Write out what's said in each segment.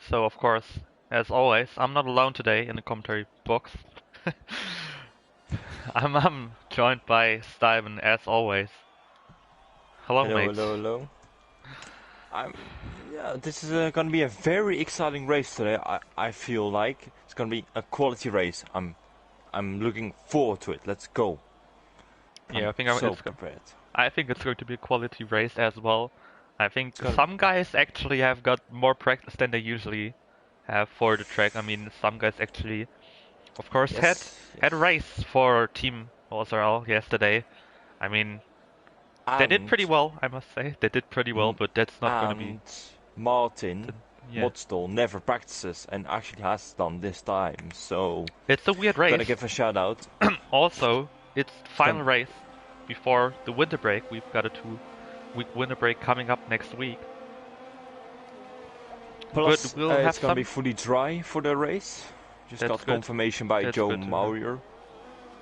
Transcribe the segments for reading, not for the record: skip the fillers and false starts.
So of course, as always, I'm not alone today in the commentary box. I'm joined by Steven as always. Hello, Hello, mates. hello, hello. This is gonna be a very exciting race today. I feel like it's gonna be a quality race. I'm looking forward to it. Let's go. Yeah, I think it's going to be a quality race as well. I think some guys actually have got more practice than they usually have for the track. I mean, some guys actually, of course, had a race for Team OSRL yesterday. I mean, they did pretty well, I must say. They did pretty well, but that's not going to be. Martin Yeah. Modstall never practices and actually has done this time, so It's a weird race. Gotta give a shout out. Also, it's final race before the winter break. We've got a 2-week winter break coming up next week. Plus, but we'll have it's gonna be fully dry for the race. Just got confirmation by Joe Maurer.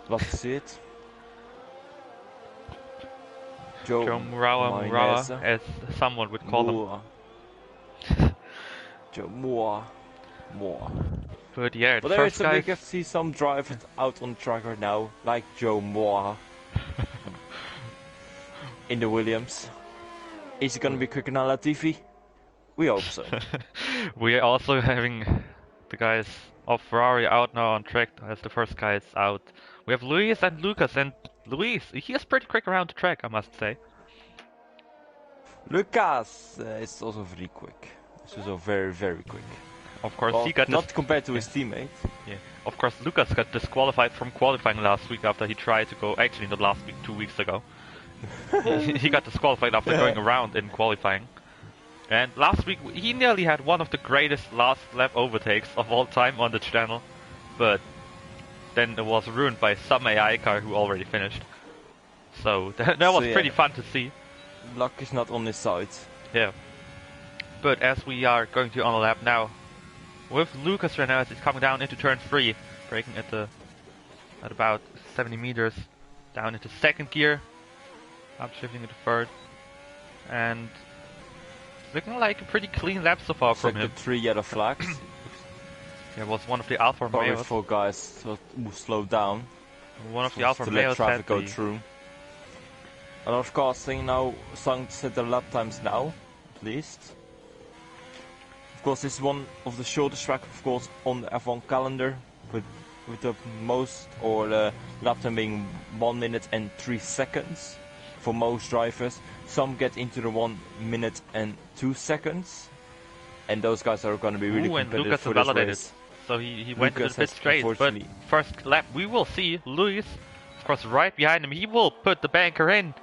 Love to see it. Joe Murawa, as someone would call him. Joe Moore. But yeah, but there is a big see some drivers out on the track right now, like Joe Moore in the Williams. Is he gonna be quicker than Latifi? We hope so. We are also having the guys of Ferrari out now on track as the first guys out. We have Luis and Lucas, and Luis, he is pretty quick around the track, I must say. Lucas is also very quick. He's also very, very quick. Of course, he got not compared to his teammate. Yeah, of course, Lucas got disqualified from qualifying last week after he tried to go. Actually, not last week, 2 weeks ago. He got disqualified after going around in qualifying. And last week, he nearly had one of the greatest last lap overtakes of all time on the channel, but then it was ruined by some AI car who already finished. So that was pretty fun to see. Luck is not on his side. Yeah. But as we are going to on a lap now, with Lucas right now as he's coming down into turn 3, braking at about 70 meters, down into second gear, upshifting into third, and looking like a pretty clean lap so far from him. 3 yellow flags. Yeah, was one of the Alfa Romeos. For guys who slowed down. One of the Alfa Romeos let traffic go through. A lot of cars saying now, starting to set their lap times now, at least. Of course, this is one of the shortest track, of course, on the F1 calendar, with the most or the lap time being 1 minute and 3 seconds for most drivers. Some get into the 1 minute and 2 seconds, and those guys are going to be really competitive for this race. So he went a bit straight, but first lap we will see Luis, of course, right behind him. He will put the banker in.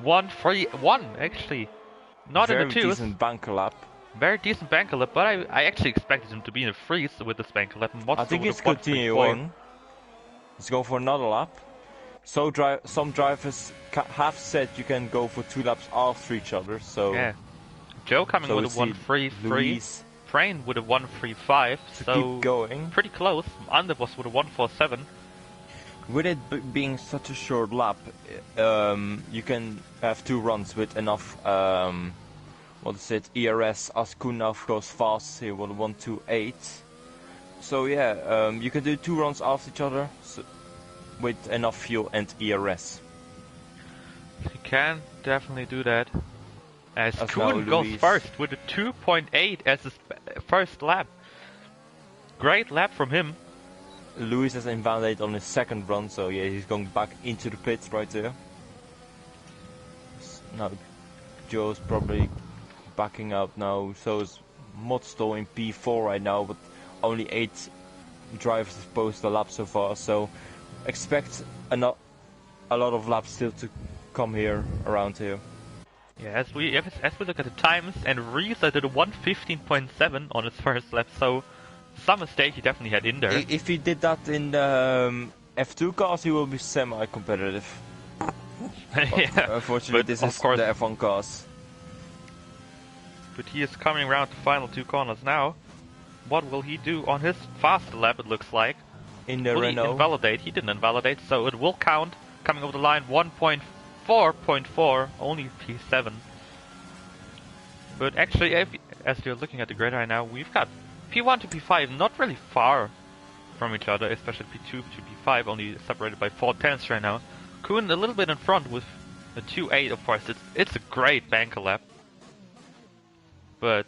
1-3-1 actually, not in the twos. Very decent banker lap. Very decent banker lap, but I actually expected him to be in a freeze with this banker lap. I think he's continuing. He's going for another lap. So some drivers have said you can go for 2 laps after each other. So yeah, Joe coming with a 1-3-3. Train with a 1-3-5. So keep going. Pretty close. Under was with a 1-4-7. With it being such a short lap, you can have 2 runs with enough. What is it? ERS. Ascuna of course fast here with a 1-2-8. So yeah, you can do 2 runs after each other. So with enough fuel and ERS. You can definitely do that. As Kuhn goes first with a 2.8 as his first lap. Great lap from him. Luis has invalidated on his second run, so yeah, he's going back into the pits right there. Now Joe's probably backing out now, so is Modstall in P4 right now, but only 8 drivers have posted a lap so far, so expect a lot of laps still to come here around here. Yeah, as we look at the times, and Reese did a 1:15.7 on his first lap, so some mistake he definitely had in there. If he did that in the F2 cars, he will be semi-competitive. Yeah, unfortunately, this is the F1 cars. But he is coming around the final 2 corners now. What will he do on his fast lap? It looks like. In the will Renault. He invalidate? He didn't invalidate, so it will count. Coming over the line, 1.4.4, only P7. But actually, as you're looking at the grid right now, we've got P1 to P5 not really far from each other, especially P2 to P5, only separated by 4 tenths right now. Kuhn a little bit in front with a 2.8, of course. It's a great banker lap. But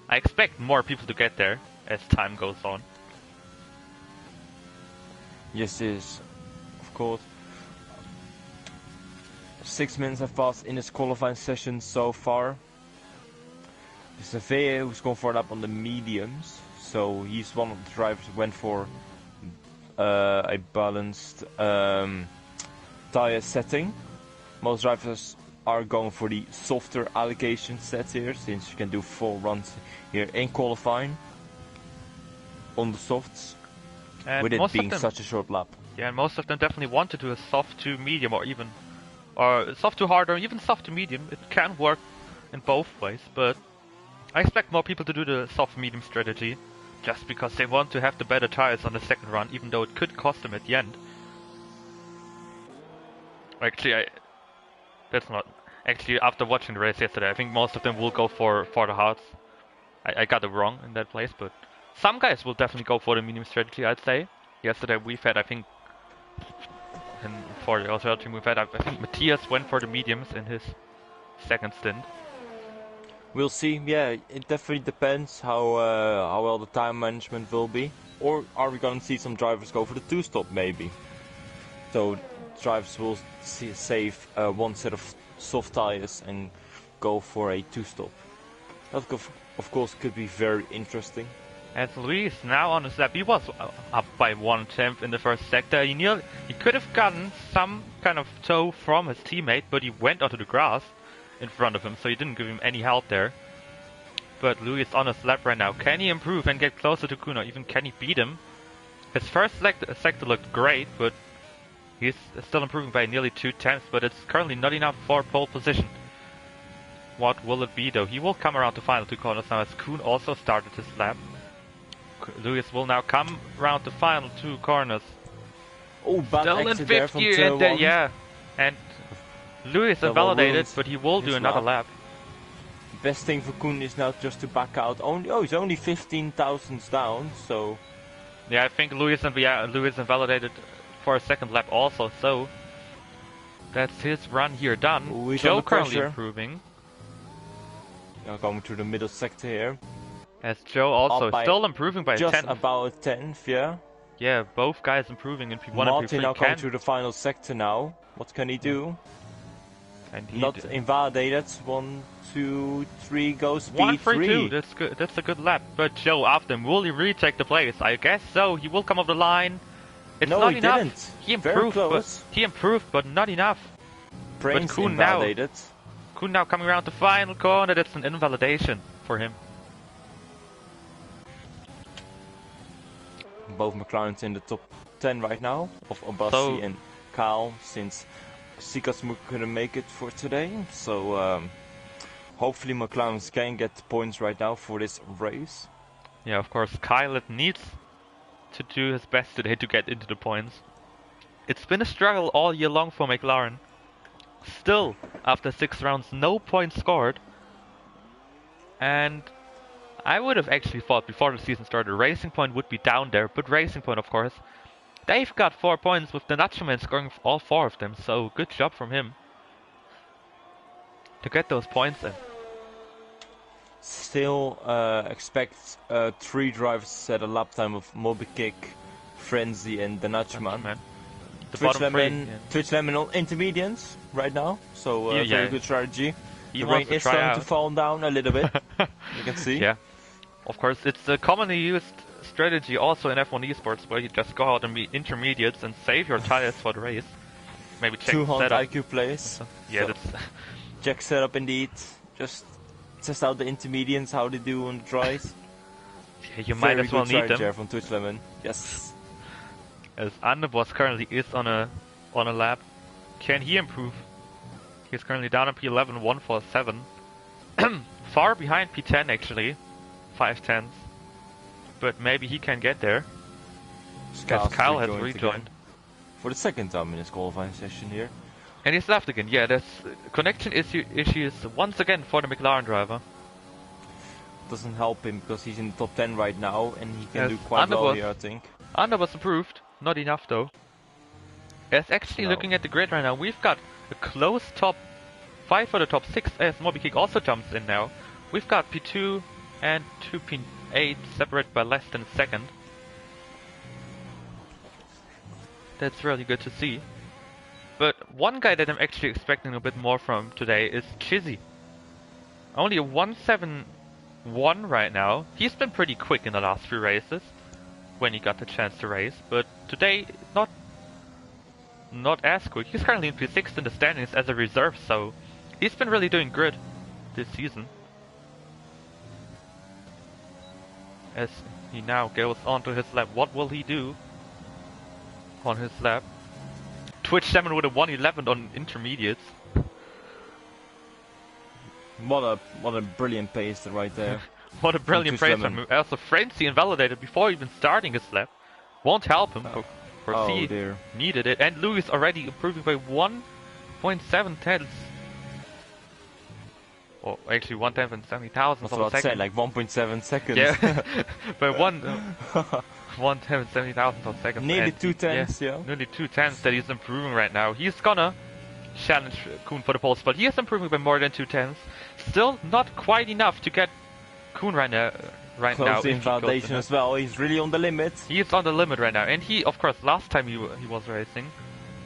I expect more people to get there as time goes on. Yes, it is. Of course. 6 minutes have passed in this qualifying session so far. Savea, who's gone for a lap on the mediums, so he's one of the drivers who went for a balanced tire setting. Most drivers are going for the softer allocation set here, since you can do 4 runs here in qualifying on the softs, And with it being such a short lap. Yeah, and most of them definitely want to do a soft to medium, or soft to hard, or even soft to medium. It can work in both ways, but I expect more people to do the soft medium strategy, just because they want to have the better tires on the second run, even though it could cost them at the end. Actually, after watching the race yesterday, I think most of them will go for the hards. I got it wrong in that place, but some guys will definitely go for the medium strategy, I'd say. Yesterday we've had, I think, and for the OSRL team we've had, I think Matthias went for the mediums in his second stint. We'll see. Yeah, it definitely depends how well the time management will be. Or are we going to see some drivers go for the 2-stop maybe? So drivers will save one set of soft tires and go for a 2-stop. That of course could be very interesting. As Luis now on his lap, he was up by 1/10 in the first sector. He could have gotten some kind of tow from his teammate, but he went onto the grass in front of him, so he didn't give him any help there. But Luis on his lap right now. Can he improve and get closer to Kuno? Even can he beat him? His first sector looked great, but he's still improving by nearly 2 tenths, but it's currently not enough for pole position. What will it be though? He will come around the final 2 corners now, as Kuhn also started his lap. Luis will now come around the final 2 corners. Oh, bad still in exit there 50, from and yeah, and Luis invalidated, but he will do another lap. Best thing for Kuhn is now just to back out. He's only 15 thousandths down, so yeah, I think Luis invalidated for a second lap also, so that's his run here done. Ooh, Joe currently improving. Now going through the middle sector here. As Joe also still improving by just 10th. about a 10th, yeah. Yeah, both guys improving in P1 and P3. Martin now going through the final sector now. What can he do? And not invalidated. 1, 2, 3 goes P3. 1, 3, 2. That's good. That's a good lap. But Joe after him, will he retake the place? I guess so. He will come over the line. It's no, not he enough. Didn't. He improved, but not enough. Brains but Kuhn invalidated. Kuhn now coming around the final corner. That's an invalidation for him. Both McLarens in the top 10 right now of Abassi and Kyle, since Sikasmuk couldn't make it for today. So hopefully McLarens can get points right now for this race. Yeah, of course, Kyle needs to do his best today to get into the points. It's been a struggle all year long for McLaren. Still, after 6 rounds, no points scored. And I would have actually thought before the season started, Racing Point would be down there, but Racing Point, of course, they've got 4 points with the Nachoman scoring all 4 of them, so good job from him to get those points in. Still expect 3 drivers to set a lap time of Mobikick, Frenzy and the Nachoman. Twitch Lemon on intermediates right now, so very good strategy. The rain is starting to fall down a little bit, you can see. Yeah, of course, it's a commonly used strategy also in F1 esports, where you just go out and be intermediates and save your tires for the race. Maybe check 200 setup. IQ plays. Yeah, so that's check setup indeed. Just test out the intermediates, how they do on the tries. Yeah, you might as well need them. There from Twitch Lemon. Yes. As Andebos currently is on a lap. Can he improve? He's currently down on P11, 147. Far behind P10 actually, 5 tenths. But maybe he can get there. Because Kyle has rejoined. For the second time in his qualifying session here. And he's left again. Yeah, there's connection issues once again for the McLaren driver. doesn't help him because he's in the top 10 right now and he can Yes, do quite well Underwood. here, I think. Under was improved, not enough though. As actually No. looking at the grid right now, we've got a close top 5 for the top 6 as MobiKick also jumps in now. We've got P2 and 2P8 separated by less than a second. That's really good to see. But one guy that I'm actually expecting a bit more from today is Chizzy. Only a 171 right now. He's been pretty quick in the last few races when he got the chance to race, but today not as quick. He's currently in P6 in the standings as a reserve, so he's been really doing good this season. As he now goes on to his lap, what will he do on his lap? Twitch 7 with a 111 on intermediates. What a brilliant pace right there. What a brilliant Twitch race 7. move. Also, Frenzy invalidated before even starting his lap. Won't help him. For he dear. needed it. And Lewis already improving by 1.7 tenths. Or actually 1/10 and 70,000 I was of a about to say, second. like 1.7 seconds. Yeah, by 1/10 and 70,000 of a second. Nearly And 2/10, yeah. Nearly 2/10 that he's improving right now. He's gonna challenge Kuhn for the pole spot. He is improving by more than 2/10. Still not quite enough to get Kuhn right now. Close to if he goes invalidation in. as well. He's really on the limit. He is on the limit right now, and he, of course, last time he was racing,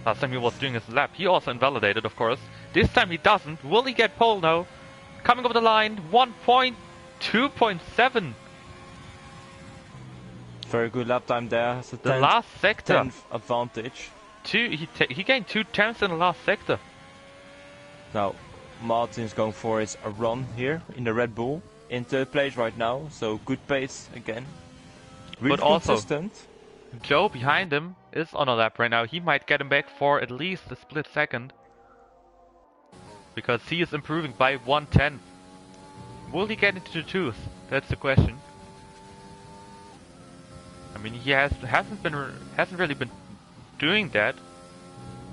last time he was doing his lap, he also invalidated, of course. This time he doesn't. Will he get pole now? Coming over the line, 1.2.7. Very good lap time there. Has a The last sector. 10th advantage. He gained 2/10 in the last sector. Now, Martin's going for his run here in the Red Bull. In 3rd place right now, so good pace again. Really But also- consistent. Joe behind him is on a lap right now. He might get him back for at least a split second. Because he is improving by 1/10. Will he get into the twos? That's the question. I mean, he hasn't really been doing that,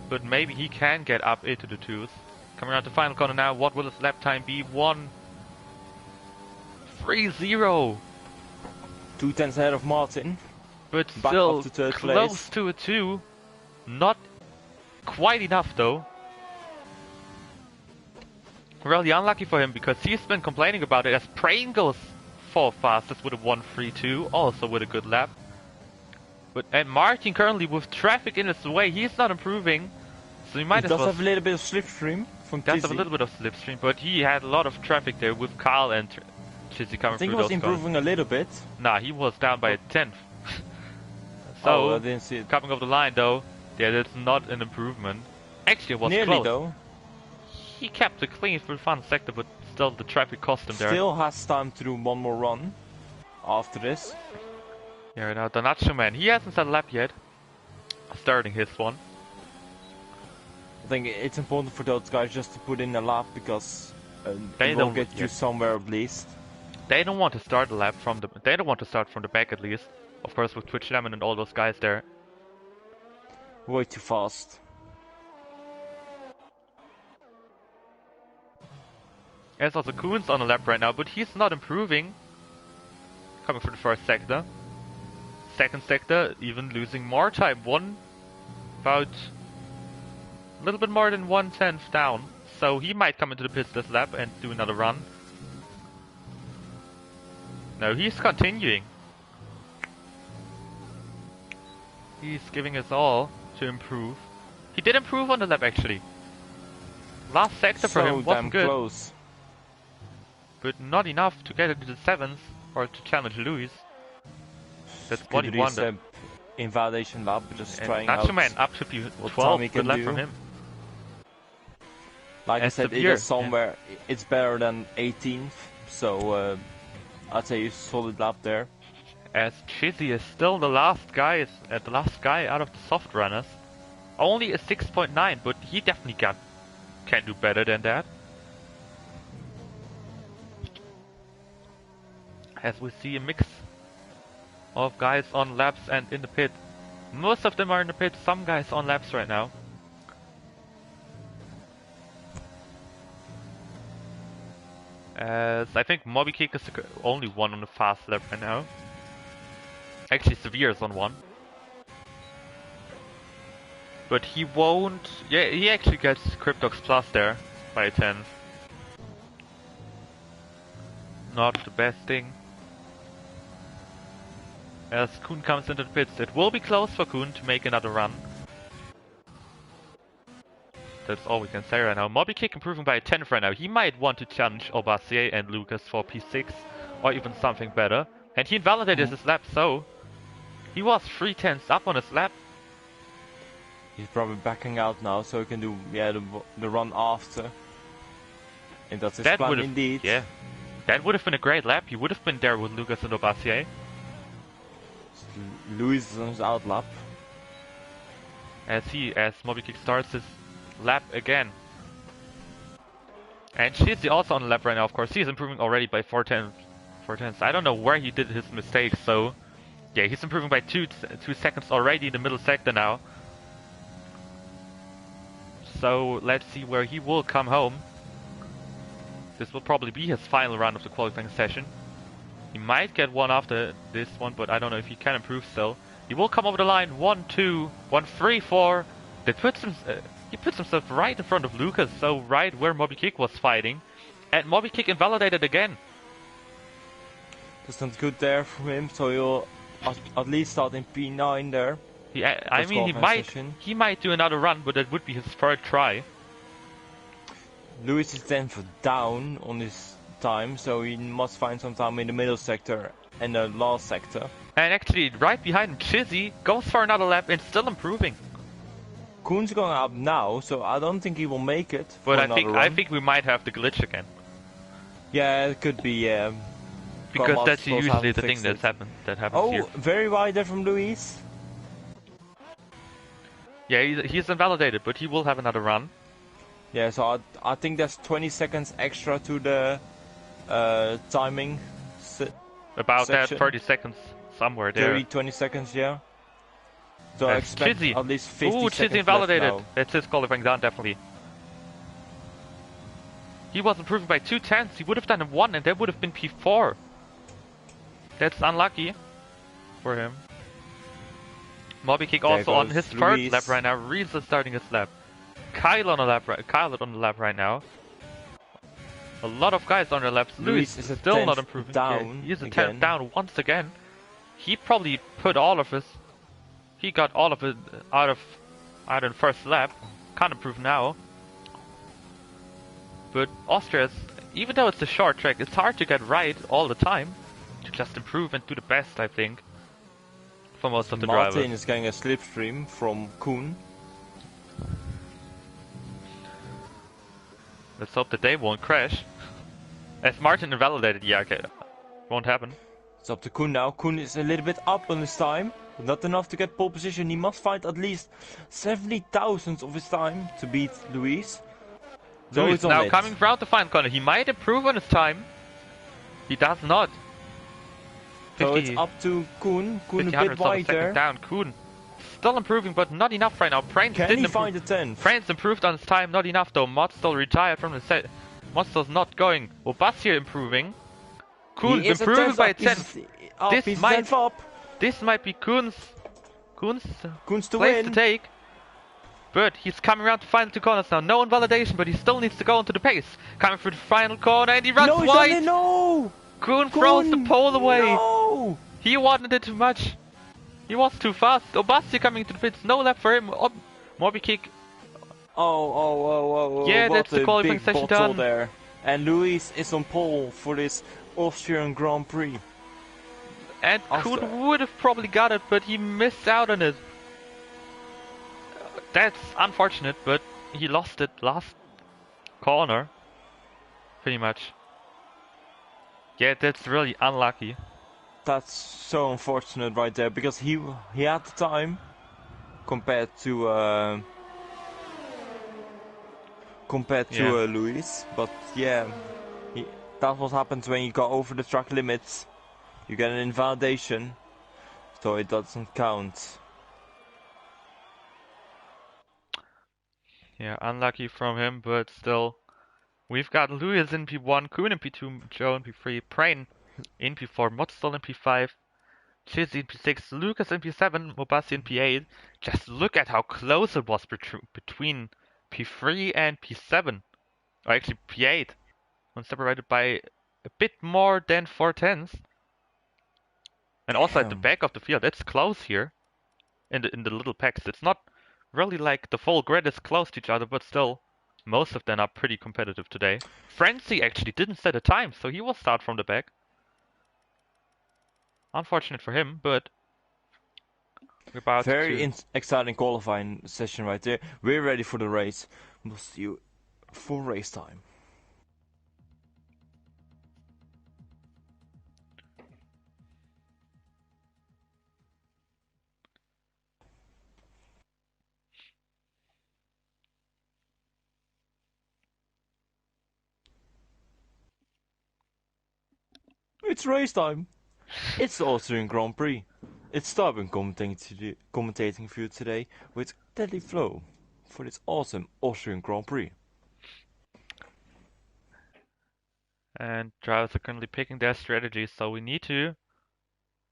but maybe he can get up into the twos. Coming around the final corner now, what will his lap time be? 1:30. 2/10 ahead of Martin. But Back still up to 3rd close place. to a 2. Not quite enough though. Really unlucky for him because he's been complaining about it as Prain goes 4th fastest with a 1:32, also with a good lap. And Martin currently with traffic in his way, he's not improving. So he might He as does well have a little bit of slipstream from does have a Chizzy. little bit of slipstream, but he had a lot of traffic there with Carl and Chizzy coming I think he through was those corners. improving a little bit. Nah, he was down by a 10th. Oh, So I didn't see it. coming over the line though, yeah, that's not an improvement. Actually, it was Nearly close. though. He kept it clean for the final sector, but still the traffic cost him there. Still has time to do one more run after this. Yeah, now the Nacho Man, he hasn't set a lap yet. Starting his one. I think it's important for those guys just to put in a lap because They it will don't- get you yeah. somewhere at least. They don't want to start the lap from the. They don't want to start from the back at least. Of course, with Twitch Lemon and all those guys there. Way too fast. There's also Kuhn's on the lap right now, but he's not improving. Coming for the 1st sector. 2nd sector, even losing more time. About a little bit more than 1/10 down. So he might come into the pits this lap and do another run. No, he's continuing. He's giving his all to improve. He did improve on the lap actually. Last sector for So him damn wasn't good, close. but not enough to get into the 7th or to challenge Lewis. That's what he Could wanted. reset invalidation lap, just And trying Nacho out. Man up to what P12, time he good can lap do. from him. Like I and said, it severe, is somewhere. It's better than 18th, so I'd say a solid lap there. As Chizzy is still the last guy out of the soft runners. Only a 6.9, but he definitely can do better than that. As we see a mix of guys on laps and in the pit. Most of them are in the pit, some guys on laps right now. As I think Moby Kick is the only one on the fast lap right now. Actually, Severe is on one. But he won't... Yeah, he actually gets Cryptox Plus there by 10. Not the best thing. As Kuhn comes into the pits, it will be close for Kuhn to make another run. That's all we can say right now. Moby Kick improving by 10 right now. He might want to challenge Aubassier and Lucas for P6 or even something better. And he invalidated his lap, so he was 3/10 up on his lap. He's probably backing out now, so he can do the run after. And that's his plan indeed. Yeah, that would have been a great lap. He would have been there with Lucas and Aubassier. Luis is on his out lap. As Moby Kick starts his lap again. And Shizzy also on the lap right now, of course. He's improving already by 4/10. I don't know where he did his mistakes, so yeah, he's improving by 2 seconds already in the middle sector now. So let's see where he will come home. This will probably be his final round of the qualifying session. He might get one after this one, but I don't know if he can improve still. He will come over the line. 1, 2, 1, 3, 4. He puts himself right in front of Lucas, so right where Moby Kick was fighting. And Moby Kick invalidated again. That's not good there for him, so he'll at least start in P9 there. I mean, he might do another run, but that would be his third try. Luis is then for down on his time, so he must find some time in the middle sector and the last sector. And actually, right behind him, Chizzy goes for another lap and still improving. Kuhn's going up now, so I don't think he will make it. But I think we might have the glitch again. Yeah, it could be. Because that's usually the thing that happens here. Oh, very wide there from Luis. Yeah, he's invalidated, but he will have another run. Yeah, so I think there's 20 seconds extra to the timing. About section. that, 30 seconds somewhere there. 20 seconds, yeah. So I expect Chizzy. At least 50 seconds Chizzy invalidated. left now. That's his qualifying down, definitely. He was improving by 2/10. He would have done a 1 and that would have been P4. That's unlucky for him. Moby Kick also on his third lap right now. Reese is starting his lap. Kyle on the lap right now. A lot of guys on their laps. Luis is still not improving. Down he is a 10th down once again. He probably put all of his... He got all of it out of the first lap. Can't improve now. But Austria's, even though it's a short track, it's hard to get right all the time. To just improve and do the best, I think. For most of the drivers. Martin is getting a slipstream from Kuhn. Let's hope that they won't crash. As Martin invalidated, yeah, okay. Won't happen. It's up to Kuhn now. Kuhn is a little bit up on his time. But not enough to get pole position. He must find at least 70 thousandths of his time to beat Luis. Luis now coming round the final corner. He might improve on his time. He does not. So it's up to Kuhn. Kuhn a bit wider. Down. Kuhn still improving, but not enough right now. Can he find a 10th? Franz improved on his time, not enough though. Mod still retired from the set. Mod still's not going. Aubassier improving. Kuhn improving by 10. This might be Kuhn's to place win. to take. But he's coming around the final 2 corners now. No invalidation, but he still needs to go into the pace. Coming through the final corner and he runs wide. No! Kuhn throws the pole away. No! He wanted it too much. He was too fast. Aubassier coming to the pits. No lap for him. Moby Kick. Oh. Yeah, that's the qualifying session done. There. And Luis is on pole for this Austrian Grand Prix. And Kuhn would have probably got it, but he missed out on it. That's unfortunate, but he lost it last corner. Pretty much. Yeah, that's really unlucky. That's so unfortunate right there, because he had the time compared to Luis, but yeah, that's what happens when you go over the track limits. You get an invalidation, so it doesn't count. Yeah, unlucky from him, but still, We've got Lewis in P1, Kuhn in P2, Joe in P3, Prain in P4, Motstall in P5, Chizzy in P6, Lucas in P7, Mobassi in P8. Just look at how close it was between P3 and P7. Or actually P8. One separated by a bit more than 4/10. And also at the back of the field, it's close here. In the little packs. It's not really like the full grid is close to each other, but still, most of them are pretty competitive today. Frenzy actually didn't set a time, so he will start from the back. Unfortunate for him, but we're about very exciting qualifying session right there. We're ready for the race. We'll see you for race time. It's race time! It's the Austrian Grand Prix. It's Starbuck commentating for you today with Deadly Flow for this awesome Austrian Grand Prix. And drivers are currently picking their strategies, so we need to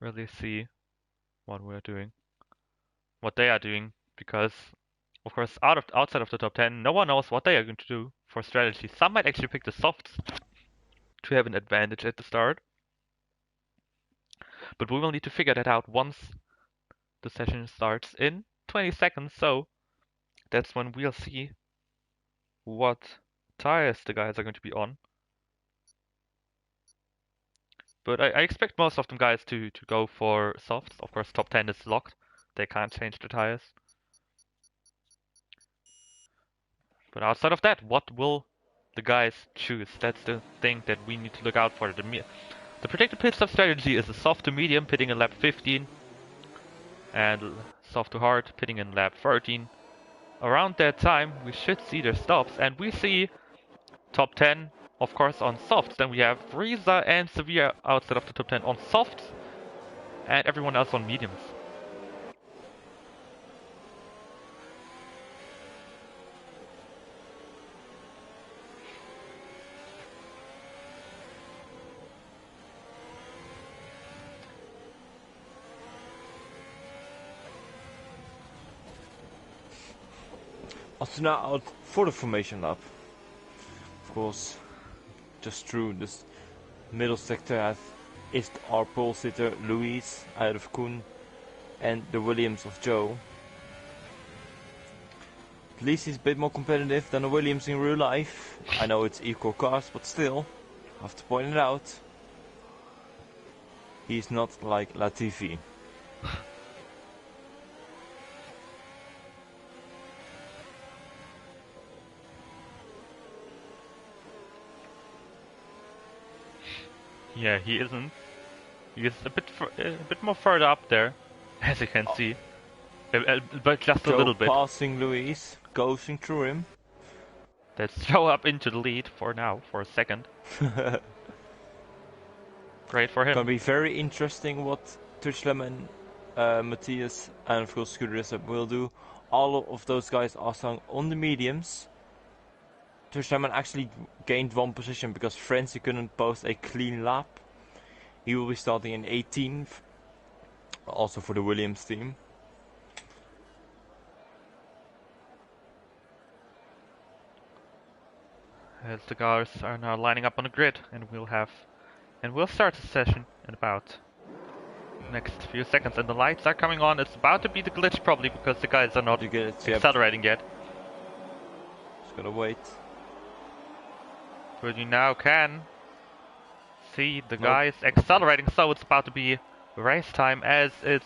really see what we're doing, what they are doing, because of course outside of the top 10, no one knows what they are going to do for strategy. Some might actually pick the softs to have an advantage at the start. But we will need to figure that out once the session starts in 20 seconds, so that's when we'll see what tires the guys are going to be on. But I expect most of them guys to go for softs. Of course, top 10 is locked. They can't change the tires. But outside of that, what will the guys choose? That's the thing that we need to look out for. The predicted pit stop strategy is a soft to medium, pitting in lap 15. And soft to hard, pitting in lap 13. Around that time, we should see their stops, and we see top 10, of course, on softs. Then we have Riza and Sevilla outside of the top 10 on softs, and everyone else on mediums. Astana out for the formation lap. Of course, just through this middle sector is our pole sitter Luis out of Koen and the Williams of Joe. At least he's a bit more competitive than the Williams in real life. I know it's equal cars, but still, I have to point it out. He's not like Latifi. Yeah, he isn't. He is a bit more further up there, as you can see. But just Joe a little bit. Passing Luis, ghosting through him. Let's Joe up into the lead for now, for a second. Great for him. Gonna be very interesting what Tuchlem and Matthias and of course Scuderia will do. All of those guys are sung on the mediums. Tuchlem actually gained one position because Frenzy couldn't post a clean lap. He will be starting in 18th, also for the Williams team. As the cars are now lining up on the grid, and we'll start the session in about next few seconds. And the lights are coming on. It's about to be the glitch probably because the guys are not accelerating yet. Just gotta wait. But you now can see the guys accelerating, so it's about to be race time as it's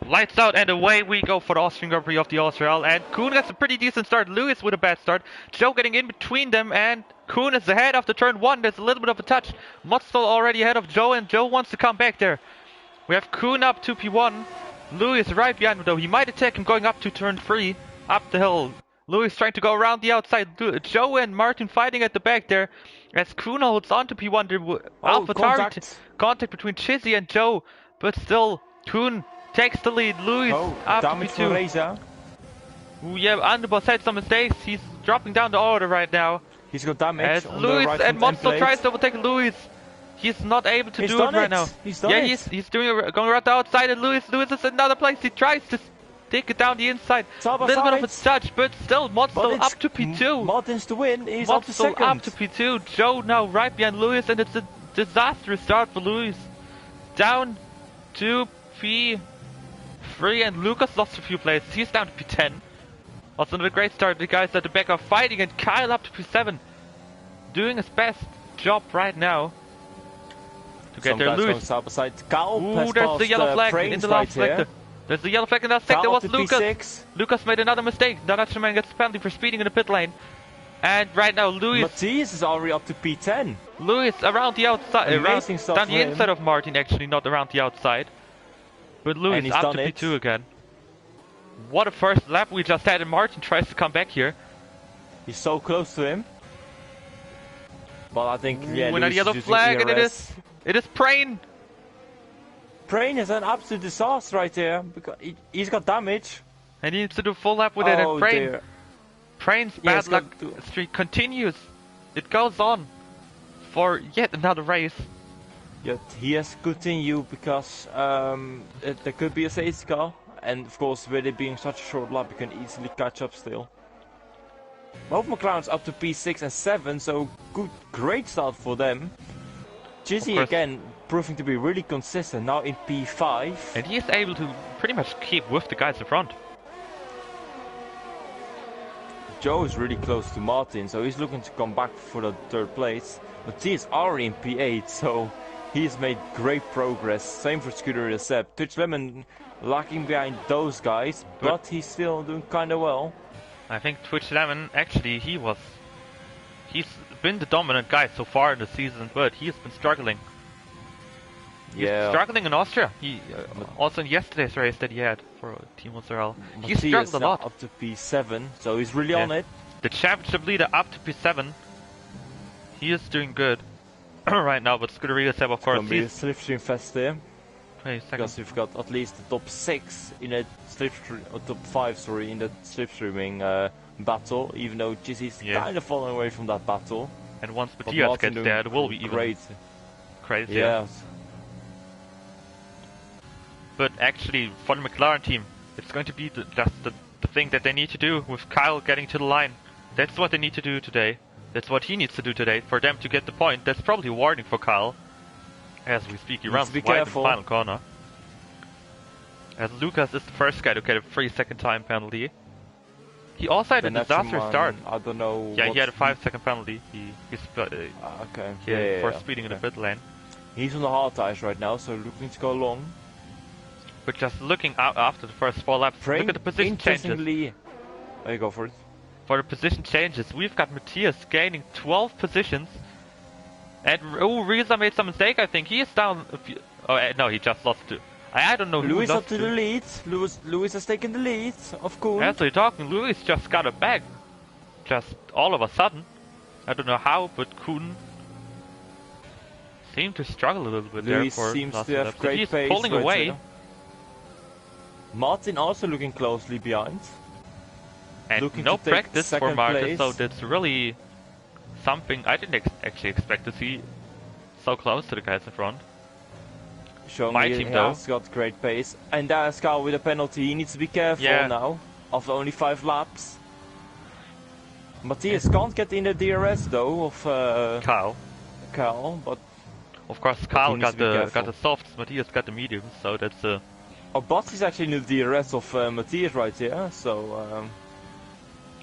lights out and away we go for the Austrian Grand Prix of the OSRL. And Kuhn gets a pretty decent start, Lewis with a bad start, Joe getting in between them, and Kuhn is ahead after turn 1. There's a little bit of a touch. Motstall already ahead of Joe, and Joe wants to come back there. We have Kuhn up to P1, Lewis right behind him though. He might attack him going up to turn 3, up the hill. Lewis trying to go around the outside. Joe and Martin fighting at the back there. As Kuhn holds on to P1. AlphaTauri contact between Chizzy and Joe. But still, Kuhn takes the lead. Lewis up to P2. Ooh, yeah, Underboss had some mistakes. He's dropping down the order right now. He's got damage As on Lewis the right and front Monster end tries plate. to overtake Lewis. He's not able to He's do it done right it. now. He's done yeah, it. he's going around the outside, and Lewis is in another place. He tries to take it down the inside. Side by Little bit of a side. touch, but still, Mod's still up to P2. Martin's to win. He's Mod's up to still second. up to P2. Joe now right behind Lewis, and it's a disastrous start for Lewis. Down to P3, and Lucas lost a few places. He's down to P10. Also not a great start. The guys at the back are fighting, and Kyle up to P7. Doing his best job right now to get there. Lewis. Side by side. Kyle Ooh, there's the yellow flag in the last sector. There's the yellow flag in the last sector. Was Lucas. P6. Lucas made another mistake. The Dutchman gets a penalty for speeding in the pit lane. And right now, Lewis. Matthias is already up to P10. Lewis around the outside, Amazing stuff down for the him. inside of Martin, actually, not around the outside. But Lewis And he's up done to it. P2 again. What a first lap we just had, and Martin tries to come back here. He's so close to him. But I think, yeah, Ooh, Lewis and a is yellow using flag, and ERS. it is Prain. Prain is an absolute disaster right there because he's got damage. And he needs to do a full lap with it, and Prain. Dear. Prain's Yeah, bad it's luck got streak continues. It goes on for yet another race. Yet he has to continue because there could be a safety car, and of course, with it being such a short lap, you can easily catch up still. Both McLaren's up to P6 and 7, so great start for them. Jizzy again proving to be really consistent now in P5. And he is able to pretty much keep with the guys in front. Joe is really close to Martin, so he's looking to come back for the third place. But he is already in P8, so he's made great progress. Same for Scooter and Seb. Touch Lemon lagging behind those guys, but he's still doing kinda well. I think Twitch Lemon, actually, he's been the dominant guy so far in the season, but he has been struggling. He's struggling in Austria. He also in yesterday's race that he had for Team OSRL. He struggled a lot. Up to P7, so he's really on it. The championship leader up to P7. He is doing good right now, but Scuderiga Seb, of course, It's gonna be a slipstream fest there. 20 seconds. Because we've got at least the top 6 in a slipstream, or top 5, sorry, in the slipstreaming battle. Even though Jizzy's kind of falling away from that battle. And once Matthias gets there, it will be even crazier. Yeah. But actually, for the McLaren team, it's going to be just the thing that they need to do with Kyle getting to the line. That's what they need to do today. That's what he needs to do today for them to get the point. That's probably a warning for Kyle. As we speak, he runs wide in the final corner. As Lucas is the first guy to get a 3-second time penalty. He also had a disastrous start. I don't know. Yeah, he had a 5-second penalty. For speeding in the pit lane. He's on the hard tires right now, so looking to go long. But just looking out after the first 4 laps, look at the position changes. There you go for it. For the position changes, we've got Matthias gaining 12 positions. And Reza made some mistake, I think. He is down a few... Oh, no, he just lost 2. I don't know who Lewis lost up to the lead. Lewis has taken the lead, of course. As we're talking, Lewis just got a bag. Just all of a sudden. I don't know how, but Kuhn seemed to struggle a little bit there for seems last to have lap. great He's pace pulling away. there. Martin also looking closely behind. And looking no to take practice for second Martin, place. so that's really something I didn't actually expect to see so close to the guys in front. Showing My he team, though. has got great pace. And there's Kyle with a penalty. He needs to be careful now. After only 5 laps. Matthias can't get in the DRS though of Kyle, but of course, Kyle got the careful. softs, Matthias got the mediums, so that's Bottas is actually in the DRS of Matthias right here, so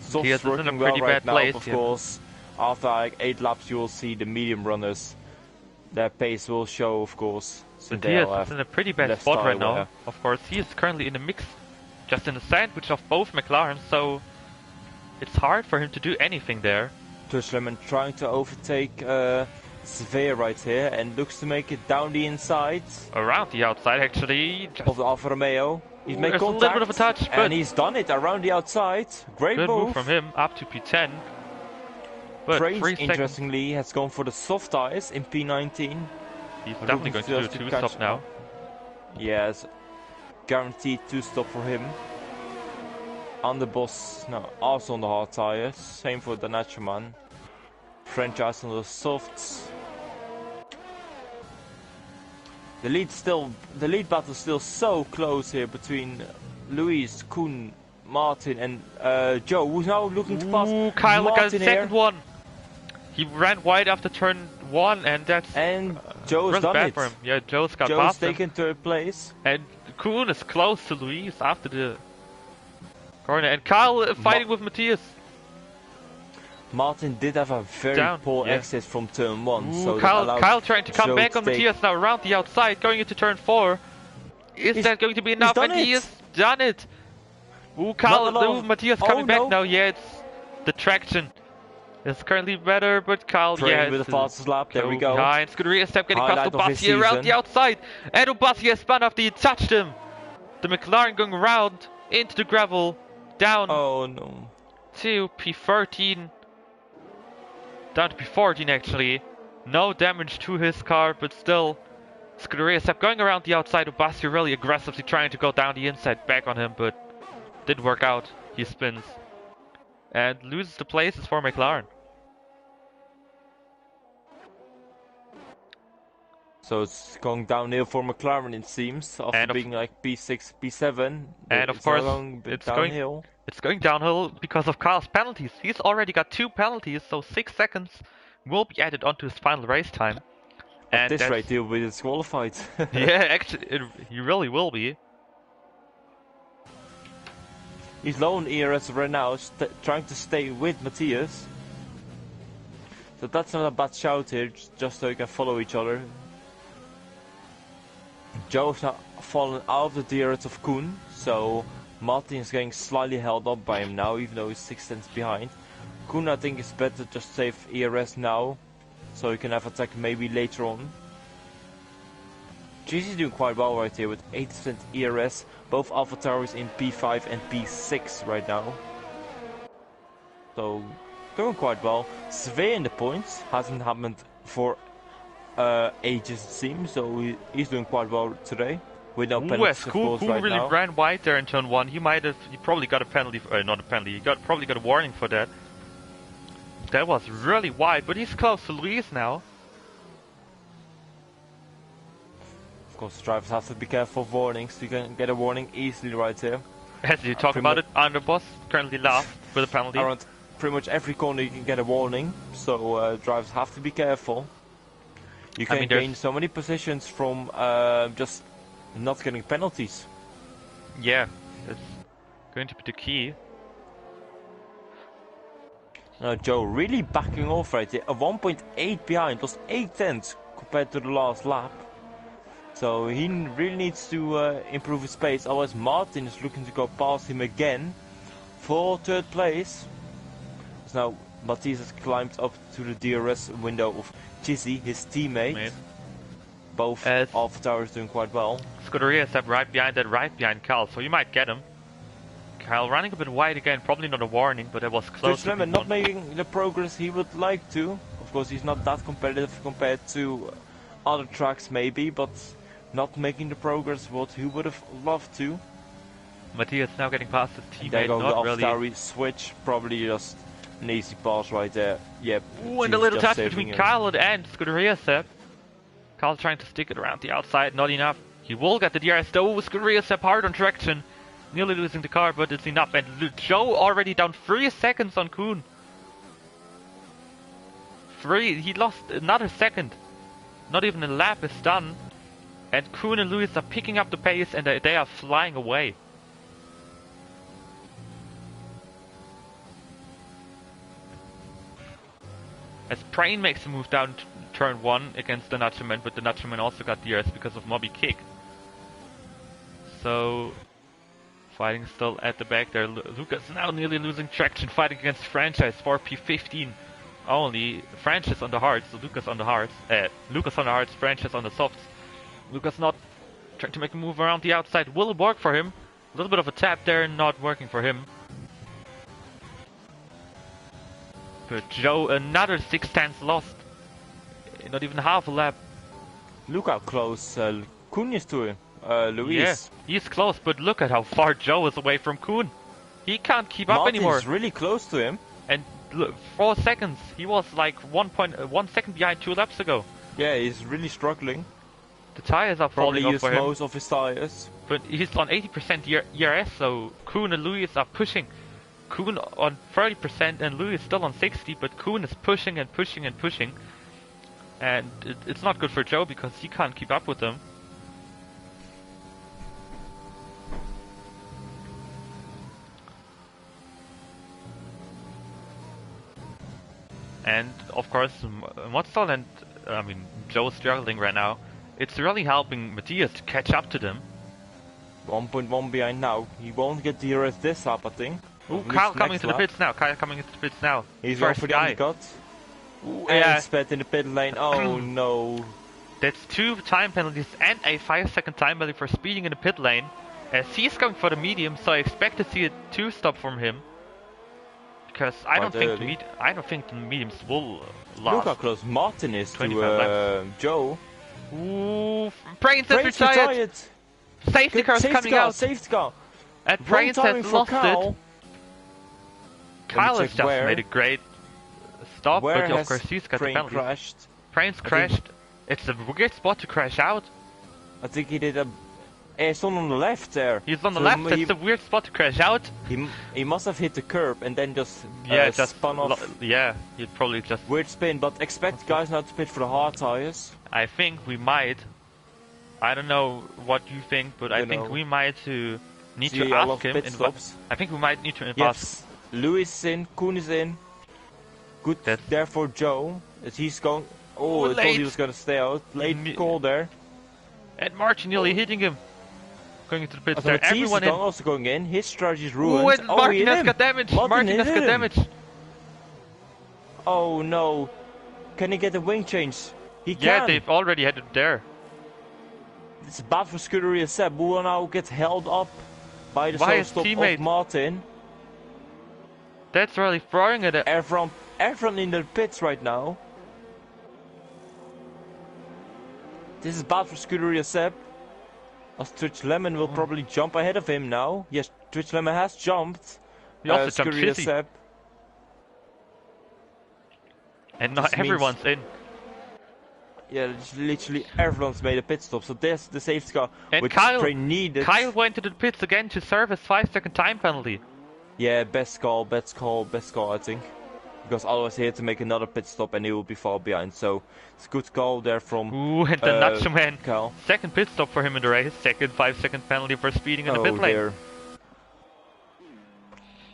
softs Matthias is in a working pretty well right bad now. place, Of yeah. course, after like 8 laps, you will see the medium runners. Their pace will show, of course. since they all Matthias is have in a pretty bad left spot tire right now. wear. Of course, he is currently in a mix, just in the sandwich of both McLaren, so it's hard for him to do anything there. Tushleman trying to overtake Svea right here and looks to make it down the inside Around the outside, actually, just of the Alfa Romeo. He's made there's a contact little bit of a touch, but and he's done it around the outside. Great good move. move from him, up to P10. But Trains, 3 seconds, interestingly, has gone for the soft tires in P19. he's definitely going to do a 2-stop now. Yes, guaranteed 2-stop for him. on the boss, no, also on the hard tires. Same for the Naturman. Franchise on the softs. The lead battle is still so close here between Luis, Koen, Martin, and Joe, who's now looking to pass. Ooh, Kyle got Martin the second one. He ran wide after turn 1, and that's Joe's really done bad it. for him. Yeah, Joe's got Joe's past him. taken third place. And Koen is close to Luis after the corner. And Kyle fighting with Matthias. Martin did have a very poor exit from turn 1. Ooh, so Kyle trying to come Joe back on Matthias now around the outside, going into turn 4. Is that going to be enough? And he has done it! Ooh, Matthias coming back now. Yeah, it's the traction. It's currently better, but Kyle, with the fastest lap, there we go. Behind, Scuderia step getting past Obasi around the outside. And Obasi has spun after he touched him. The McLaren going around into the gravel, down to P13. Down to P14 actually. No damage to his car, but still. Scuderia step going around the outside. Obasi really aggressively trying to go down the inside back on him, but didn't work out. He spins. And loses the places for McLaren. So it's going downhill for McLaren, it seems, after being like P6, P7. And of course, it's going downhill because of Kyle's penalties. He's already got 2 penalties, so 6 seconds will be added onto his final race time. At this rate, he'll be disqualified. Yeah, actually, he really will be. He's low on ERS right now, trying to stay with Matthias. So that's not a bad shout here, just so you can follow each other. Joe's now fallen out of the DRS of Koen, so Martin is getting slightly held up by him now, even though he's 6 tenths behind. Koen, I think, is better just save ERS now, so he can have attack maybe later on. GC is doing quite well right here with 8% ERS, both AlphaTauri in P5 and P6 right now. So, going quite well. Sve in the points, hasn't happened for ages it seems, so he's doing quite well today. With no penalties of course right really now. Ran wide there in turn 1. He probably got a penalty, not a penalty, he probably got a warning for that. That was really wide, but he's close to Luis now. Of course, drivers have to be careful of warnings. You can get a warning easily right here. As you talk about it, Underboss currently last with a penalty. Around pretty much every corner you can get a warning, so drivers have to be careful. You can gain so many positions from just not getting penalties. Yeah, that's going to be the key. Joe really backing off right there. A 1.8 behind, lost 8 tenths compared to the last lap. So he really needs to improve his pace, otherwise Martin is looking to go past him again for 3rd place. So now Matthias has climbed up to the DRS window of Chizzy, his teammate. Both AlphaTauri doing quite well. Scuderia step right behind Kyle, so you might get him. Kyle running a bit wide again, probably not a warning, but it was close. Just remember, not making the progress he would like to. Of course, he's not that competitive compared to other tracks maybe, but not making the progress what he would have loved to. Matthias now getting past his teammate. There goes not the really. AlphaTauri switch, probably just an easy pass right there. Yep. Ooh, and a little touch between Kyle and Scuderia Step. Kyle trying to stick it around the outside, not enough. He will get the DRS though. Scuderia Step hard on traction. Nearly losing the car, but it's enough. And Joe already down 3 seconds on Koen. He lost another second. Not even a lap is done. And Koen and Luis are picking up the pace and they are flying away. As Prain makes a move down turn 1 against the Natchaman, but the Natchaman also got DRS because of Moby Kick. So, fighting still at the back there. Lucas now nearly losing traction, fighting against Franchise for P15 only. Franchise on the hards, so Lucas on the hards. Lucas on the hards, Franchise on the softs. Lucas not trying to make a move around the outside. Will work for him. A little bit of a tap there, not working for him. But Joe, another 6 tenths lost. Not even half a lap. Look how close Koen is to him. Luis. Yeah, he's close, but look at how far Joe is away from Koen. He can't keep up anymore. Martin's really close to him. And look, 4 seconds. He was like 1 second behind 2 laps ago. Yeah, he's really struggling. The tires are Probably falling off used for him. most of his tires. But he's on 80% ERS, so Kuhn and Lewis are pushing. Kuhn on 30% and Lewis still on 60, but Kuhn is pushing and pushing and pushing. And it's not good for Joe because he can't keep up with them. And of course, Motzal and Joe's struggling right now. It's really helping Matthias to catch up to them. 1.1 behind now. He won't get the rest this up, I think. Ooh, Kyle coming into the pits now. Kyle coming into the pits now. He's going for the undercut. Ooh, and sped in the pit lane. Oh no. That's 2 time penalties and a 5-second time penalty for speeding in the pit lane. As he's going for the medium, so I expect to see a 2-stop from him. Because I don't think the mediums will last. Look how close Martin is to Joe. Ooh, Brains has retired. Safety car's coming out. Safety car. And Brains has lost it. Kyle has just made a great stop, but of course he's got the penalty. Brains crashed. It's a weird spot to crash out. I think he did a... He's on the left there. He's on the left, it's a weird spot to crash out. He must have hit the curb and then just just spun off. Yeah, he probably just... Weird spin, but expect guys not to pit for the hard tires. I think we might. I don't know what you think, but I think we might need to ask him. I think we might need to ask. Yes, Lewis is in, Kuhn is in. Good there for Joe. As he's going... Oh, I thought he was going to stay out. Late call there. And Martin nearly hitting him. Going into the pits there. Everyone also going in. His strategy is ruined. Ooh, and Martin has got damage. Martin has got damage. Oh no. Can he get a wing change? He can. Yeah, they've already had it there. It's bad for Scuderia Seb, who will now get held up by the stop of Martin. That's really throwing it at everyone in the pits right now. This is bad for Scuderia Seb. As Twitch Lemon will probably jump ahead of him now. Yes, Twitch Lemon has jumped. He also jumped Shizzy. Seb. And not everyone's in. Yeah, literally everyone's made a pit stop. So there's the safety car, and which Kyle, is needed. Kyle went to the pits again to serve his 5-second time penalty. Yeah, best call, I think. Because otherwise he had to make another pit stop and he will be far behind. So it's a good call there from Ooh, and the Nacho Man. Kyle. Second pit stop for him in the race. Second 5-second penalty for speeding in the pit lane. Dear.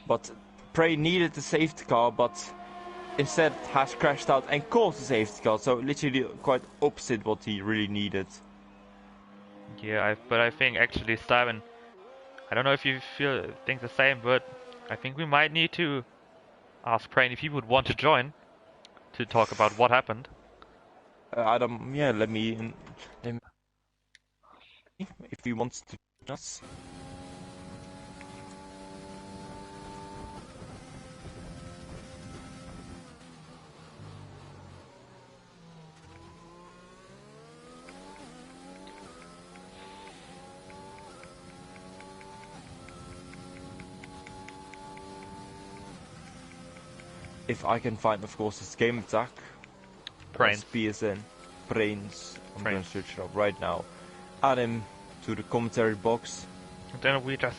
But Prey needed the safety car, but instead has crashed out and caused the safety car. So literally quite opposite what he really needed. Yeah, but I think actually Steven, I don't know if you think the same, but I think we might need to ask Prane if he would want to join to talk about what happened. Adam, yeah, let me if he wants to join us. If I can find, of course, this game attack. Brains. PSN. Brains. I'm going to search it up right now. Add him to the commentary box. And then we just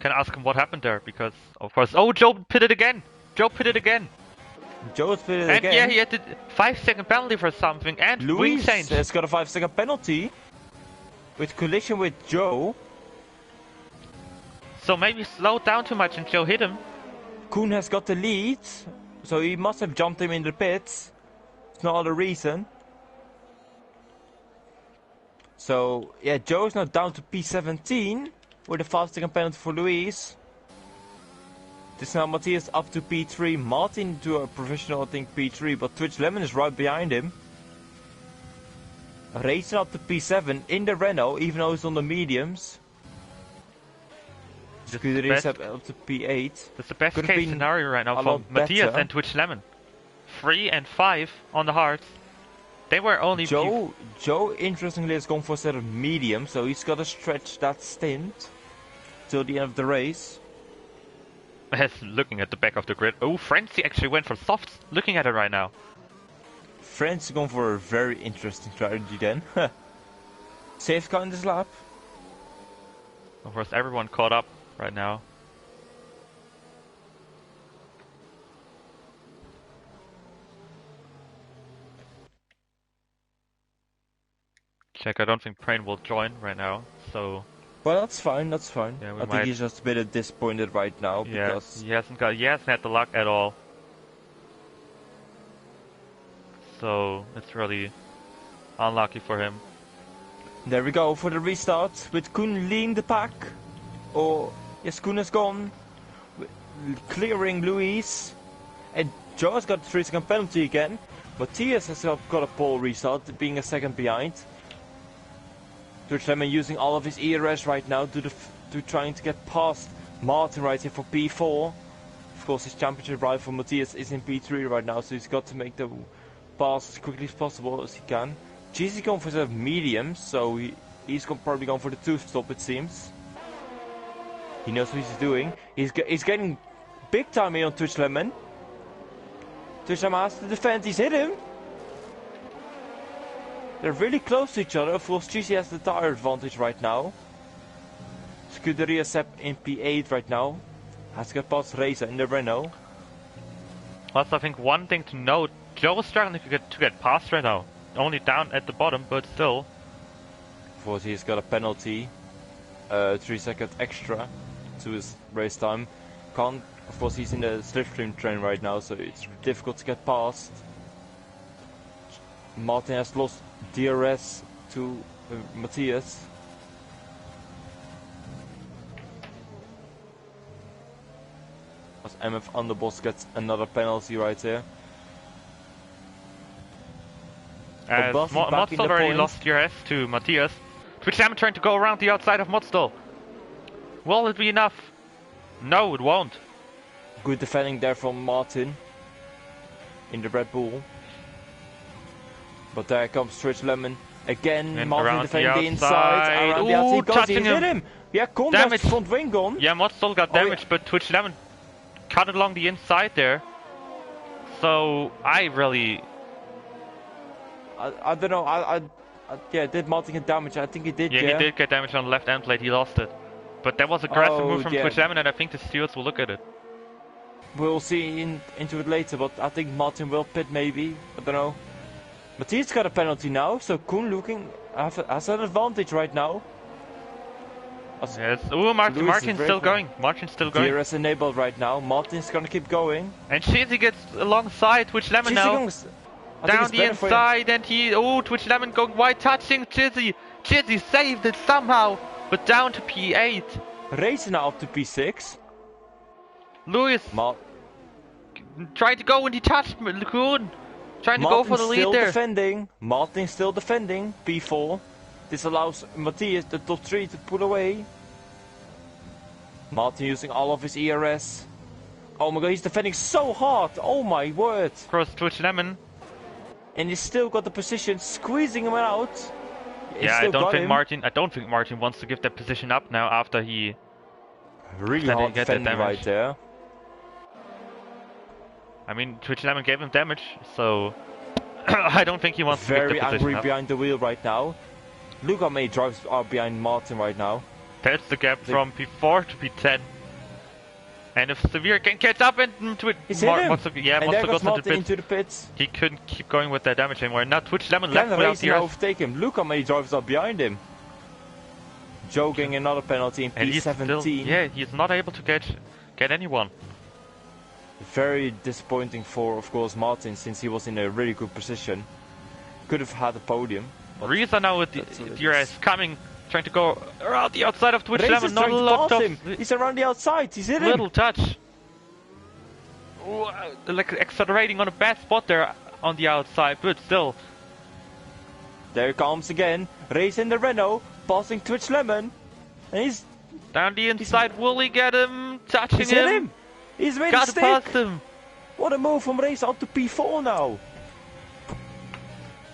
can ask him what happened there, because, of course... Oh, Joe pitted again! Joe pitted again! Joe's pitted and again. Yeah, he had the 5-second penalty for something, and wing change. Has got a 5-second penalty. With collision with Joe. So maybe slowed down too much and Joe hit him. Kuhn has got the lead, so he must have jumped him in the pits. It's no other reason. So, yeah, Joe's now down to P17 with a 5-second penalty for Luis. This now Matthias up to P3, Martin to a professional, I think, P3, but Twitch Lemon is right behind him. Racing up to P7 in the Renault, even though he's on the mediums. Scuderia up to P8. That's the best case scenario right now for Matthias and Twitch Lemon. 3 and 5 on the hards. They were only Joe, interestingly, has gone for a set of medium, so he's got to stretch that stint till the end of the race. looking at the back of the grid. Oh, Frenzy actually went for softs. Looking at it right now. French is going for a very interesting strategy then. Safe car in this lap. Of course, everyone caught up right now. Check, I don't think Prain will join right now, so... Well, that's fine, that's fine. Yeah, I think he's just a bit disappointed right now because... Yeah, he hasn't had the luck at all. So, it's really unlucky for him. There we go for the restart, with Koen leading the pack. Oh, yes, Koen is gone. Clearing Luis. And Joe's got a 3-second penalty again. Matthias has got a pole restart, being a second behind. Lemon using all of his ERS right now to trying to get past Martin right here for P4. Of course, his championship rival Matthias is in P3 right now, so he's got to make the pass as quickly as possible as he can. Cheesy's going for the medium, so he's probably going for the 2-stop, it seems. He knows what he's doing. He's getting big time here on Twitch Lemon. Twitch Lemon has to defend. He's hit him. They're really close to each other. Of course, Cheesy has the tire advantage right now. Scuderia Sepp in P8 right now. Has to get past Reza in the Renault. Also, I think one thing to note, Joe is struggling to get past right now. Only down at the bottom, but still. Of course, he's got a penalty. 3 seconds extra to his race time. Of course, he's in the slipstream train right now, so it's difficult to get past. Martin has lost DRS to Matthias. As MF Underboss gets another penalty right here. As Modstall already lost DRS to Matthias. Twitch Lemon trying to go around the outside of Modstall. Will it be enough? No, it won't. Good defending there from Martin in the Red Bull. But there comes Twitch Lemon again. And Martin defending the inside. Around the outside. Touching him. Hit him. Yeah, Conrad's front wing gone. Yeah, Modstall got damaged, but Twitch Lemon cut it along the inside there. So I really... I don't know. Yeah, did Martin get damage? I think he did. Yeah, he did get damage on the left end plate. He lost it. But that was a aggressive move from Twitch Lemon, and I think the stewards will look at it. We'll see into it later, but I think Martin will pit maybe. I don't know. Matthias got a penalty now, so Koen has an advantage right now. Yes. Oh, Martin's still going. Martin's still going. DRS enabled right now. Martin's gonna keep going. And Cheesy gets alongside Twitch Lemon now. Down the inside, and Twitch Lemon going wide, touching Chizzy. Chizzy saved it somehow, but down to P8. Racing now up to P6. Lewis trying to go and he touched Koen. Trying to go for the lead there. Martin still defending. P4. This allows Matthias, the top 3, to pull away. Martin using all of his ERS. Oh my god, he's defending so hard. Oh my word. Cross Twitch Lemon. And he's still got the position, squeezing him out. Yeah, I don't think Martin wants to give that position up now after he really hard defending right there. I mean, Twitch Lemon gave him damage, so I don't think he wants to give the position up. Very angry behind the wheel right now. Luca May drives behind Martin right now. That's the gap from P4 to P10. And if Severe can catch up into it, Monster goes into the pits. He couldn't keep going with that damage anymore. Now Twitch Lemon left without DRS. Overtake him. Luca May drives up behind him. Joe getting another penalty in P17. He's not able to get anyone. Very disappointing for, of course, Martin, since he was in a really good position. Could have had a podium. Reza now with the DRS coming, trying to go around the outside of Twitch Lemon. Not a lot of... He's around the outside, he's hit him. Little touch. Ooh, like accelerating on a bad spot there on the outside, but still. There he comes again. Reza in the Renault, passing Twitch Lemon. And he's... Down the inside, will he get him? Touching him. Hit him. He's made a stick! Past him! What a move from Race up to P4 now!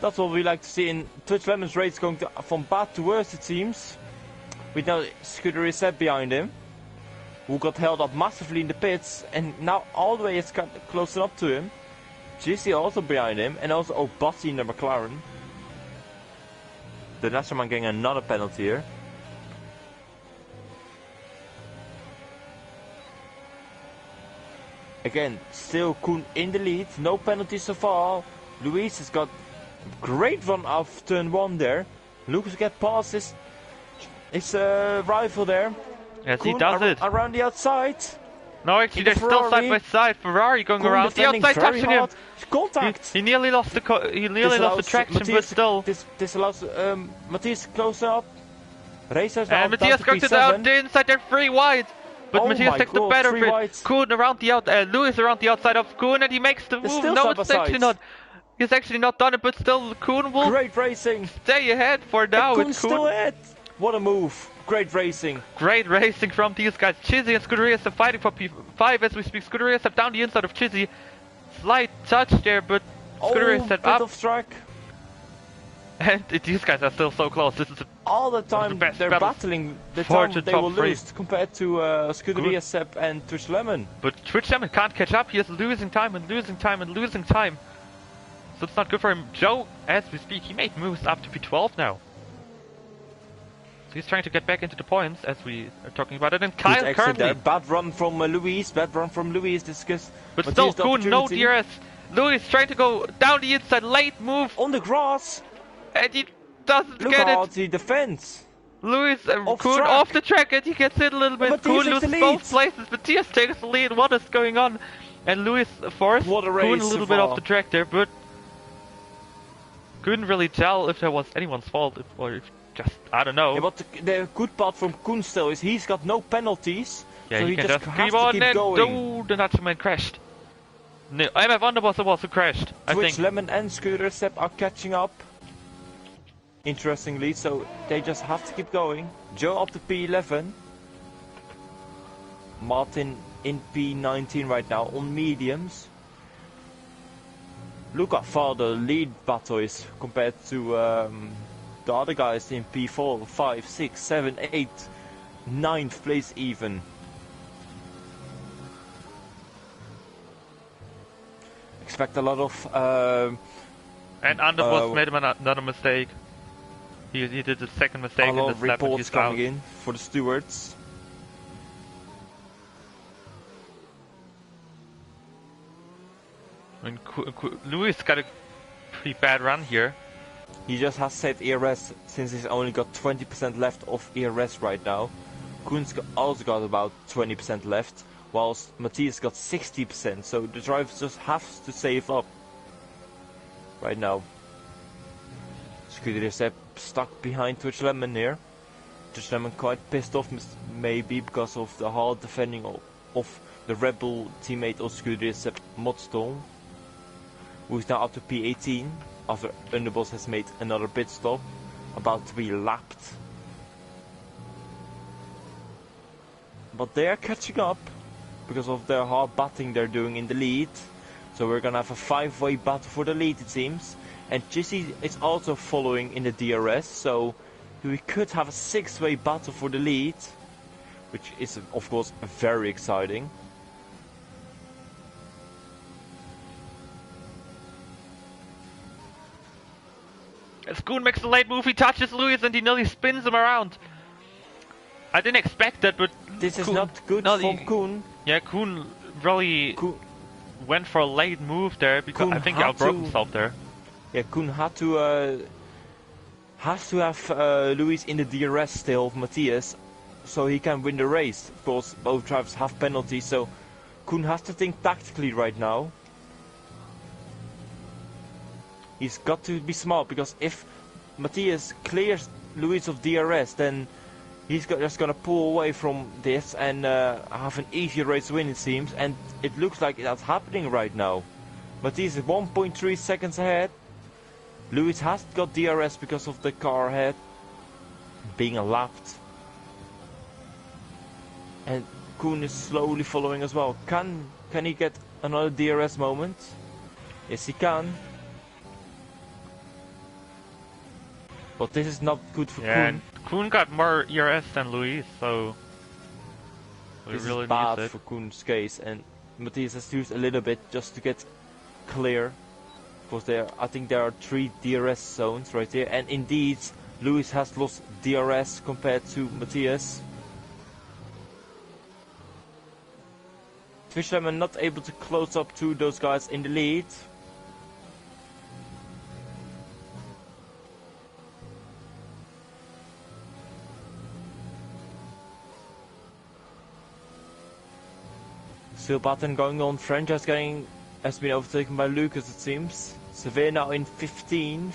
That's what we like to see in Twitch Lemon's race, going from bad to worse it seems. With now Scuderia Sepp behind him. who got held up massively in the pits, and now all the way is closing up to him. GC also behind him, and also Bottas in the McLaren. The Nasserman getting another penalty here. Again, still Koen in the lead, no penalties so far. Luis has got a great run off turn 1 there. Lucas get past his rival there. Yes, Koen he does it. Around the outside. No, actually, they're still side by side. Ferrari going Koen around the outside, touching him. Contact. He nearly lost the traction, but still. This allows Matthias to close up. Racers and Matthias goes to the inside. They're 3 wide. But Matthias takes the better bit. Koen around the Lewis around the outside of Koen, and he makes the move. No, it's actually not. He's actually not done it, but still Koen will great racing. Stay ahead for now. Koen's still ahead. What a move. Great racing. Great racing from these guys. Chizzy and Scuderia are fighting for P5 as we speak. Scuderia step down the inside of Chizzy. Slight touch there, but Scuderia step up. Off track. And these guys are still so close. This is all the time they're battling. The time they will lose compared to Scuderia, Sepp and Twitch Lemon. But Twitch Lemon can't catch up. He is losing time and losing time and losing time. So it's not good for him. Joe, as we speak, he made moves up to P12 now. So he's trying to get back into the points as we are talking about it. And Kyle currently... Bad run from Luis. Bad run from Luis. But still, Koen, no DRS. Luis trying to go down the inside. Late move. On the grass. And he doesn't Look get it. Look how he defends. Luis and Koen off the track and he gets it a little bit. Koen loses both places. Matthias takes the lead. What is going on? And Luis forced Koen a little bit off the track there, but couldn't really tell if that was anyone's fault or if just, I don't know. Yeah, but the good part from Koen still is he's got no penalties. Yeah, so he can just keep on and go. The Natchaman crashed. No, MF Underboss also crashed, I think. Twitch, Lemon and Scooter Sepp are catching up. Interestingly, so they just have to keep going. Joe up to P11. Martin in P19 right now on mediums. Look how far the lead battle is compared to the other guys in P4, 5, 6, 7, 8, 9th place even. Expect a lot of... and Underboss made another mistake. He did the second mistake in the lap. Reports coming in for the stewards. And Luis got a pretty bad run here. He just has saved ERS since he's only got 20% left of ERS right now. Koen's also got about 20% left, whilst Matthias got 60%. So the driver just has to save up right now. Scuderia Sepp stuck behind Twitch Lemon here. Twitch Lemon quite pissed off maybe because of the hard defending of the rebel teammate of Scuderia Sepp, Modstorm, who is now up to P18 after Underboss has made another pit stop, about to be lapped. But they are catching up because of the hard batting they're doing in the lead. So we're gonna have a 5-way battle for the lead, it seems. And Jissy is also following in the DRS, so we could have a 6-way battle for the lead, which is of course very exciting. As Koen makes the late move, he touches Luis and he nearly spins him around. I didn't expect that, but this is not good from Koen. Yeah, Koen really went for a late move there because I think he outbroke himself there. Yeah, Koen had to has to have Luis in the DRS still of Matthias, so he can win the race. Of course, both drivers have penalties, so Koen has to think tactically right now. He's got to be smart, because if Matthias clears Luis of DRS, then he's just gonna pull away from this and have an easier race win, it seems, and it looks like that's happening right now. Matthias is 1.3 seconds ahead. Luis has got DRS because of the car ahead being lapped. And Koen is slowly following as well. Can he get another DRS moment? Yes, he can. But this is not good for Koen. Koen got more ERS than Luis, so This really is bad needs it. for Koen's case, and Matthias has to use a little bit just to get clear. Because I think there are 3 DRS zones right there, and indeed, Lewis has lost DRS compared to Matthias. Fisherman not able to close up to those guys in the lead. Still pattern going on. French has been overtaken by Lucas, it seems. Severe now in 15th.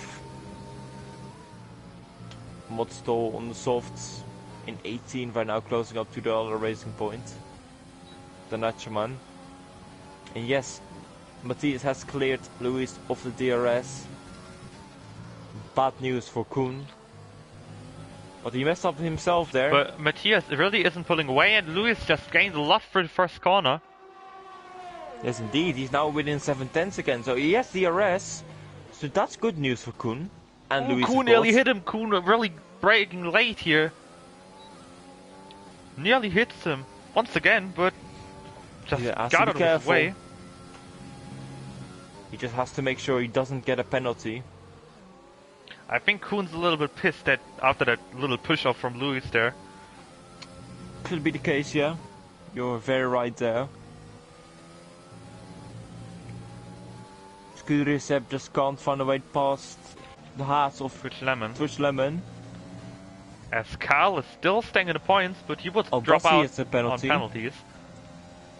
Modstall on the softs in 18th, right now closing up to the other racing point. The Natcherman. And yes, Matthias has cleared Lewis of the DRS. Bad news for Koen. But he messed up himself there. But Matthias really isn't pulling away, and Lewis just gained a lot for the first corner. Yes, indeed. He's now within 7/10 again. So he has DRS. So that's good news for Koen. And Lewis, Koen nearly hit him. Koen really braking late here. Nearly hits him once again, but just got out of his way. He just has to make sure he doesn't get a penalty. I think Koen's a little bit pissed that after that little push off from Lewis there. Could be the case, yeah. You're very right there. Scuderia Seb just can't find a way past the hearts of Twitch Lemon. As Carl is still staying in the points, but he would drop out on penalties.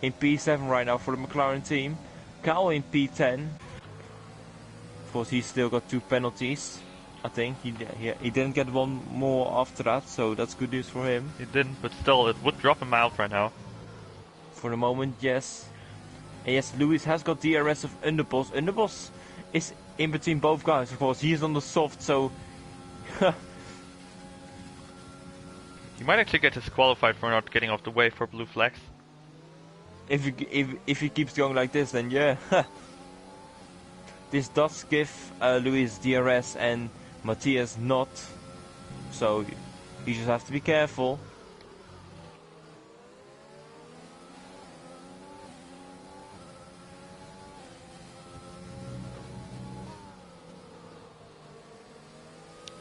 In P7 right now for the McLaren team. Carl in P10. Of course, he's still got 2 penalties. I think he didn't get one more after that, so that's good news for him. He didn't, but still, it would drop him out right now. For the moment, yes. And yes, Lewis has got DRS of Underbos. Underbos is in between both guys, of course. He is on the soft, so... He might actually get disqualified for not getting off the way for blue flags. If he keeps going like this, then yeah. This does give Lewis DRS and Matthias not. So you just have to be careful.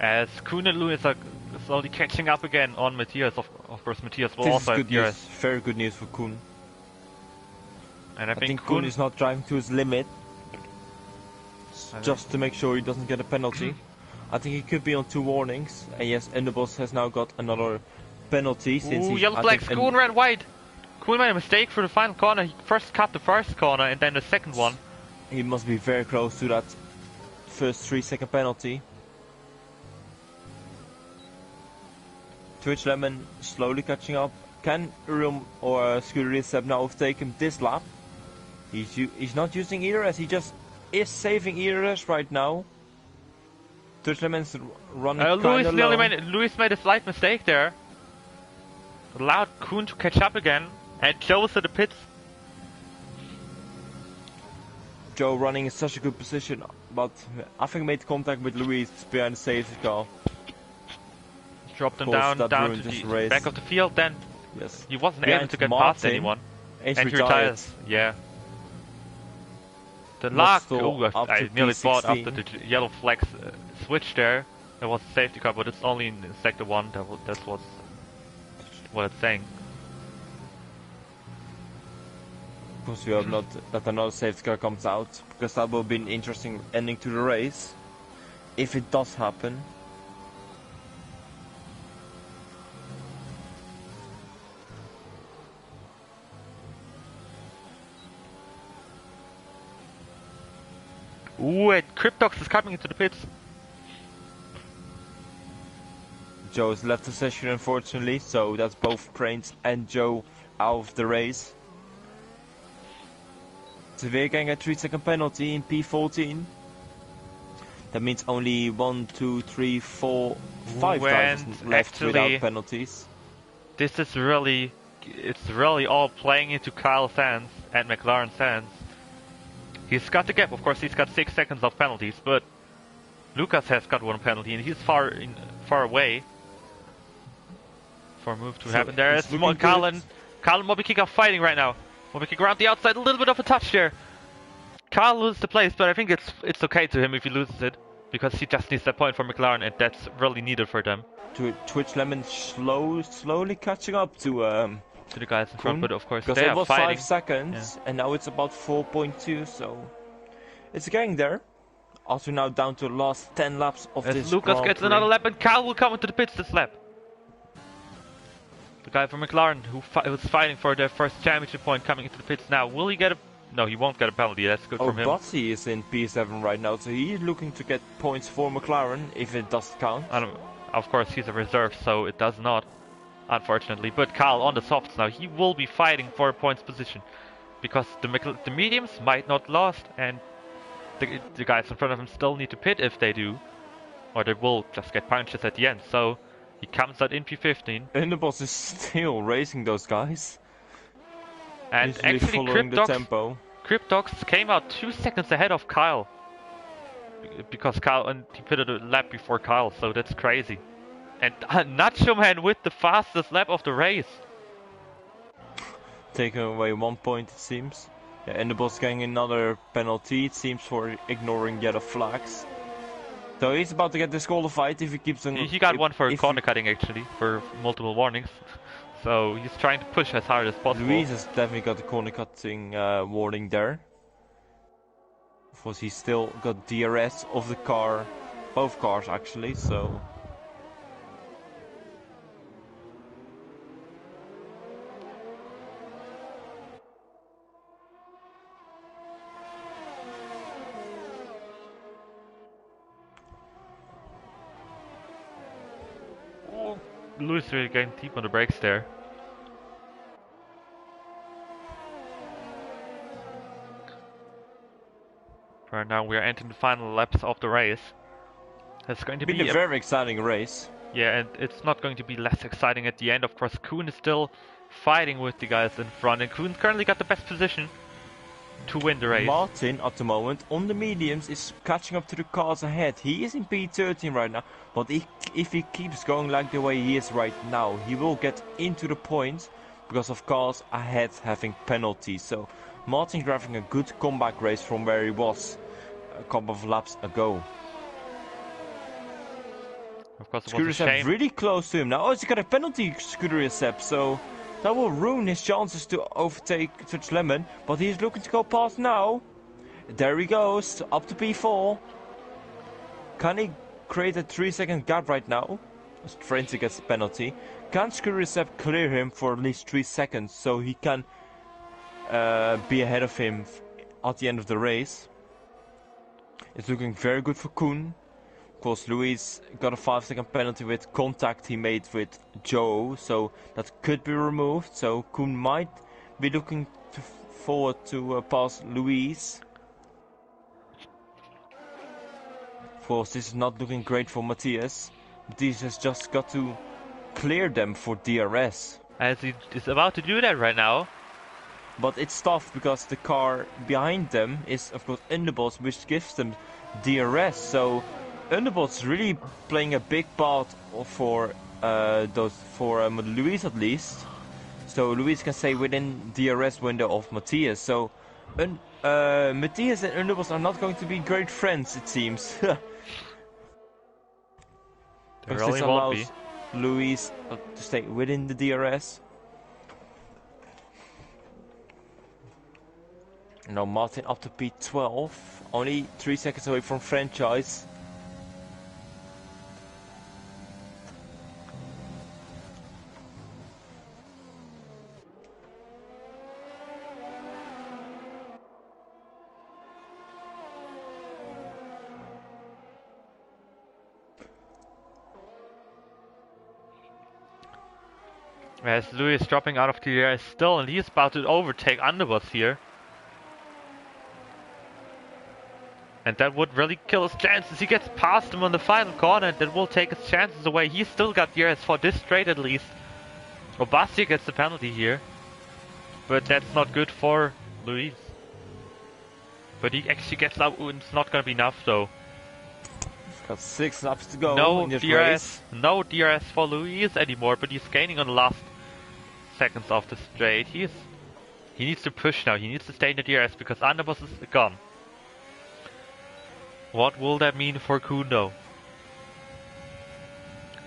As Koen and Lewis are slowly catching up again on Matthias. Of course, Matthias will also have DRS. Very good news for Koen. And I think Koen is not driving to his limit. Just to make sure he doesn't get a penalty. I think he could be on 2 warnings. And yes, Underboss has now got another penalty. Since yellow flags. Koen ran wide. Koen made a mistake for the final corner. He first cut the first corner and then the second one. He must be very close to that first 3-second penalty. Twitch Lemon slowly catching up. Can Urim or Scuderia Seb now overtake him this lap? He's not using ERS, he just is saving ERS right now. Twitch Lemon's running Lewis made a slight mistake there. Allowed Koen to catch up again and Joe to the pits. Joe running in such a good position, but I think made contact with Luis behind the safety car. Dropped him down to the back of the field, then yes. He wasn't able to get past anyone. And he retires. Yeah. The luck, I nearly thought after the yellow flags switch there, there was a safety car, but it's only in sector 1, that's what it's saying. Of course we hope not that another safety car comes out, because that will be an interesting ending to the race, if it does happen. Ooh, and Cryptox is coming into the pits. Joe's left the session unfortunately, so that's both Prains and Joe out of the race. Severe getting a 3-second penalty in P14. That means only 1, 2, 3, 4, 5 drivers left without penalties. This is really, it's really all playing into Kyle's hands and McLaren's hands. He's got the gap, of course he's got 6 seconds of penalties, but Lucas has got 1 penalty and he's far away for a move to happen. There is one Carlin Kyle and Moby Kick are fighting right now. Moby Kick around the outside, a little bit of a touch there. Kyle loses the place, but I think it's okay to him if he loses it, because he just needs that point for McLaren, and that's really needed for them. Twitch Lemon slowly catching up to the guys in front, but of course because they it are was fighting. 5 seconds, and now it's about 4.2, so it's getting there. Also now down to the last 10 laps of this Lucas Grand gets Prix. another lap, and Kyle will come into the pits this lap. The guy from McLaren who was fighting for their first championship point coming into the pits now. Will he get a... No, he won't get a penalty. That's good from him. Bossy is in P7 right now, so he's looking to get points for McLaren if it does count. Of course, he's a reserve, so it does not, unfortunately. But Kyle on the softs now, he will be fighting for a points position, because the mediums might not last, and the guys in front of him still need to pit if they do, or they will just get punches at the end. So he comes out in P15. And the boss is still racing those guys. And usually actually, following the tempo. Cryptox came out 2 seconds ahead of Kyle, because he pitted a lap before Kyle, so that's crazy. And Nacho Man with the fastest lap of the race. Taking away 1 point, it seems. Yeah, and the boss getting another penalty, it seems, for ignoring yellow flags. So he's about to get disqualified if he keeps on... He got one for corner cutting, actually, for multiple warnings. So he's trying to push as hard as possible. Luis has definitely got the corner cutting warning there. Of course, he's still got DRS of the car, both cars actually, so... Lewis really getting deep on the brakes there. For now, we are entering the final laps of the race. It's going to be a very exciting race. Yeah, and it's not going to be less exciting at the end. Of course, Kuhn is still fighting with the guys in front, and Kuhn's currently got the best position to win the race. Martin, at the moment, on the mediums, is catching up to the cars ahead. He is in P13 right now, but if he keeps going like the way he is right now, he will get into the points because of cars ahead having penalties. So Martin's driving a good comeback race from where he was a couple of laps ago. Of course, it was a shame. really close to him now. Oh, he's got a penalty, Scuderiacep, so that will ruin his chances to overtake Twitch Lemon, but he's looking to go past now. There he goes, up to P4. Can he create a 3-second gap right now? As Frenzy gets the penalty. Can Scuderiacep clear him for at least 3 seconds so he can be ahead of him at the end of the race? It's looking very good for Kuhn. Of course, Luis got a 5-second penalty with contact he made with Joe, so that could be removed. So Kuhn might be looking forward to pass Luis. Of course, this is not looking great for Matthias. Matthias has just got to clear them for DRS. As he is about to do that right now. But it's tough because the car behind them is, of course, Underbots, which gives them DRS. So Underbots really playing a big part for Luis at least. So Luis can stay within DRS window of Matthias. So Matthias and Underbots are not going to be great friends, it seems. They really won't be. Luis to stay within the DRS. Now Martin up to P12, only 3 seconds away from franchise. As Louis is dropping out of the air still, and he's about to overtake Underbots here. And that would really kill his chances. He gets past him on the final corner, and that will take his chances away. He's still got DRS for this straight at least. Obasti gets the penalty here. But that's not good for Luis. But he actually gets out, it's not gonna be enough though. He's got 6 laps to go No in this DRS, race. no DRS for Luis anymore, but he's gaining on the last seconds off the straight. He needs to push now. He needs to stay in the DRS because Underboss is gone. What will that mean for Kuhn though?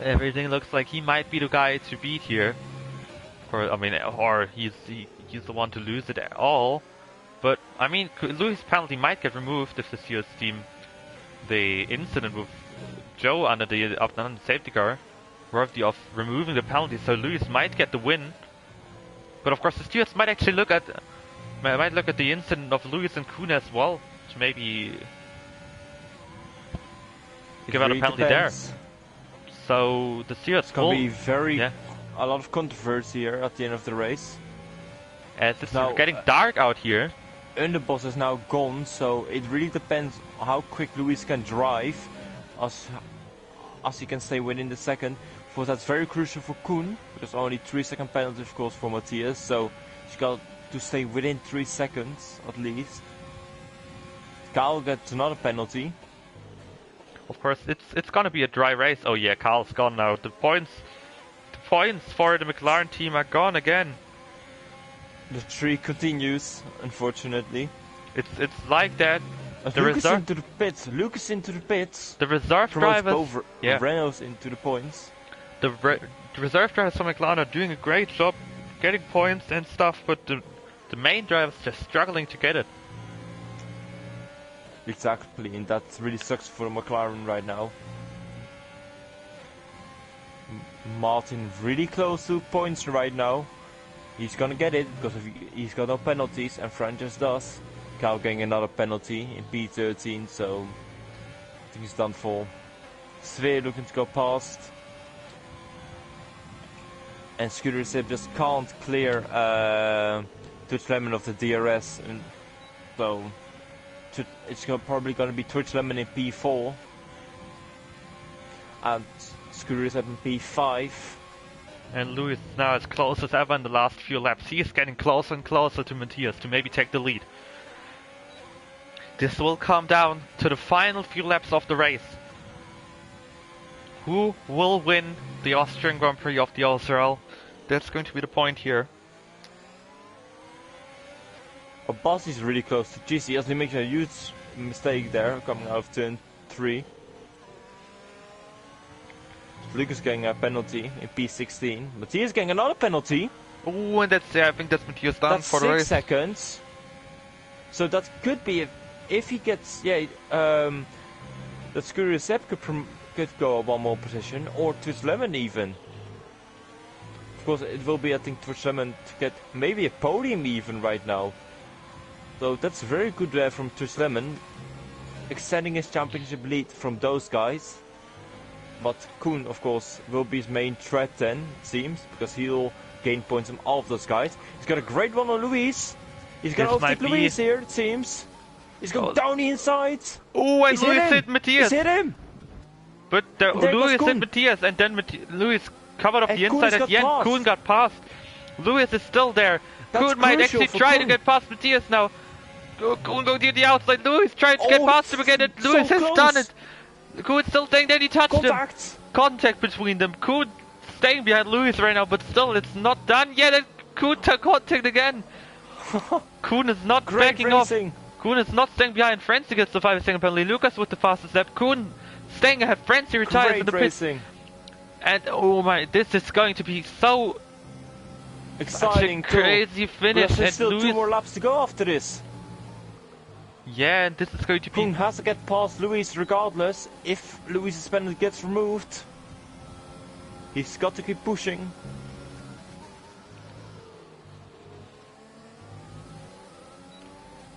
Everything looks like he might be the guy to beat here. Or he's the one to lose it at all. But I mean, Lewis' penalty might get removed if the Steers team the incident with Joe under the safety car worthy of removing the penalty, so Lewis might get the win. But of course, the Steers might actually look at the incident of Lewis and Kuhn as well to maybe give out a penalty there. So the Steers will be a lot of controversy here at the end of the race. As it's now getting dark out here. Underboss is now gone, so it really depends how quick Lewis can drive, as he can stay within the second. Because that's very crucial for Kuhn, because only 3-second penalty of course for Matthias, so he's got to stay within 3 seconds at least. Kyle gets another penalty. Of course, it's gonna be a dry race. Oh yeah, Kyle's gone now. The points for the McLaren team are gone again. The tree continues, unfortunately. It's like that. Lucas into the pits. Lucas into the pits. The reserve drivers, Renault into the points. The reserve drivers from McLaren are doing a great job getting points and stuff, but the main drivers just struggling to get it. Exactly, and that really sucks for McLaren right now. Martin really close to points right now. He's gonna get it because he's got no penalties, and Francis does. Kyle getting another penalty in P13, so I think he's done for. Sve looking to go past. And Scooter Zip just can't clear Touch Lemon of the DRS, and so it's probably gonna be Touch Lemon in P4 and Scooter Zip in P5. And Lewis now as close as ever in the last few laps. He is getting closer and closer to Matthias to maybe take the lead. This will come down to the final few laps of the race. Who will win the Austrian Grand Prix of the OSRL? That's going to be the point here. Abbas is really close to GC as he makes a huge mistake there coming out of turn 3. Lucas getting a penalty in P16. Matthias getting another penalty. Oh, and I think that's Matthias done for the race. 6 seconds. So that could be if he gets that Scooter Sepp could go one more position, or Twitch Lemon even. Of course, it will be I think Twitch Lemon to get maybe a podium even right now. So that's very good there from Twitch Lemon, extending his championship lead from those guys. But Kuhn, of course, will be his main threat then, it seems, because he'll gain points on all of those guys. He's got a great one on Luis. He's going to overtake Luis here, it seems. He's going down the inside. Oh, and Luis hit Matthias. He's hit him. But Luis hit Matthias, and then Luis covered up the inside at the end. Kuhn got past. Luis is still there. Kuhn might actually try to get past Matthias now. Kuhn going to the outside. Luis tried to get past him again, and Luis has done it. Kuhn still staying there, he touched him. Contact between them. Kuhn staying behind Lewis right now, but still it's not done yet, and Kuhn took contact again. Kuhn is not backing off. Kuhn is not staying behind. Frenzy gets the 5-second penalty. Lucas with the fastest lap. Kuhn staying ahead. Frenzy retires in the pit. And oh my, this is going to be so exciting, crazy finish. There's still 2 more laps to go after this. Yeah, and this is going to be... Kuhn has to get past Luis regardless. If Luis's penalty gets removed, he's got to keep pushing.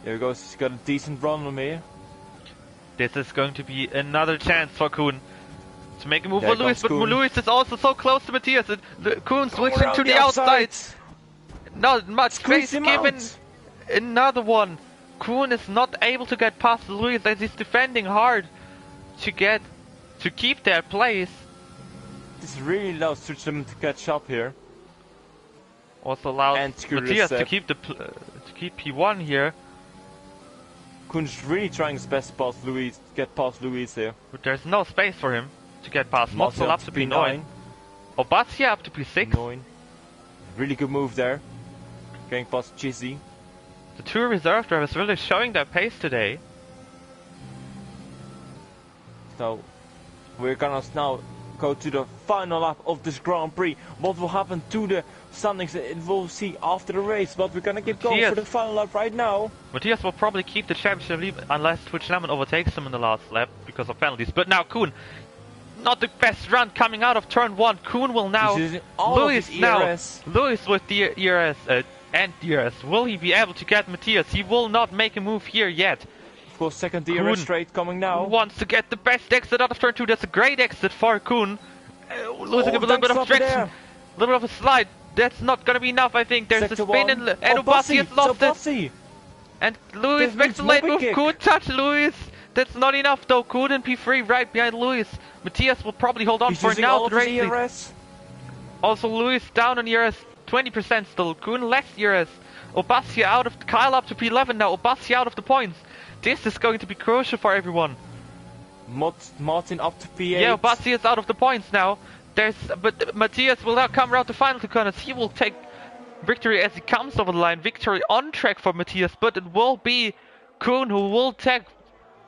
There he goes, he's got a decent run on here. This is going to be another chance for Kuhn to make a move for Luis, but Luis is also so close to Matthias. Kuhn switching to the outside. Not much space given. Another one. Kuhn is not able to get past Luis as he's defending hard to keep their place. This really allows Switzerland to catch up here. Also allows Matthias to keep P1 here. Kuhn's really trying his best to get past Luis here. But there's no space for him to get past. Motzel up to P9. Obazia up to P6. really good move there. Going past Chizzy. The two reserve drivers really showing their pace today. So we're gonna now go to the final lap of this Grand Prix. What will happen to the standings, we'll see after the race, but we're gonna get going for the final lap right now. Matthias will probably keep the championship lead unless Twitch Lemon overtakes him in the last lap because of penalties. But now Kuhn, not the best run coming out of turn 1. Kuhn will now, Lewis with the ERS and DRS. Will he be able to get Matthias? He will not make a move here yet. Of course, second DRS straight coming now. Wants to get the best exit out of turn 2. That's a great exit for Kuhn. Losing a little bit of traction, a little bit of a slide. That's not gonna be enough, I think. There's Sector a spin and Obasi has lost it. And Lewis makes a late move. Kuhn touch Lewis. That's not enough though. Kuhn in P3 right behind Lewis. Matthias will probably hold on for now to race. Also Lewis down on ERS, 20% still. Kuhn less ERS. Obasi out of Kyle up to P11 now. Obasi out of the points. This is going to be crucial for everyone. Martin up to P8. Yeah, Obasi is out of the points now. But Matthias will now come around the final 2 corners. He will take victory as he comes over the line. Victory on track for Matthias, but it will be Kuhn who will take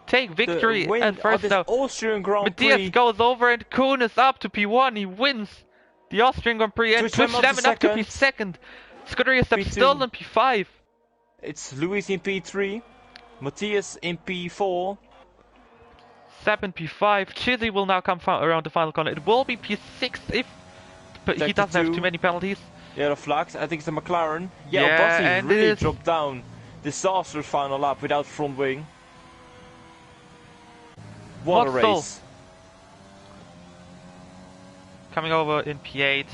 victory at first now. Austrian Grand Prix. Matthias goes over and Kuhn is up to P1. He wins the Austrian Grand Prix and Twitch Lemon up to P2. Scuderia Step still in P5. It's Lewis in P3. Matthias in P4. Sepp in P5. Chizzy will now come around the final corner. It will be P6 if he doesn't have too many penalties. Yeah, the flags. I think it's a McLaren. Yeah, Obasi really dropped down. Disastrous final lap without front wing. What a race. Coming over in P8.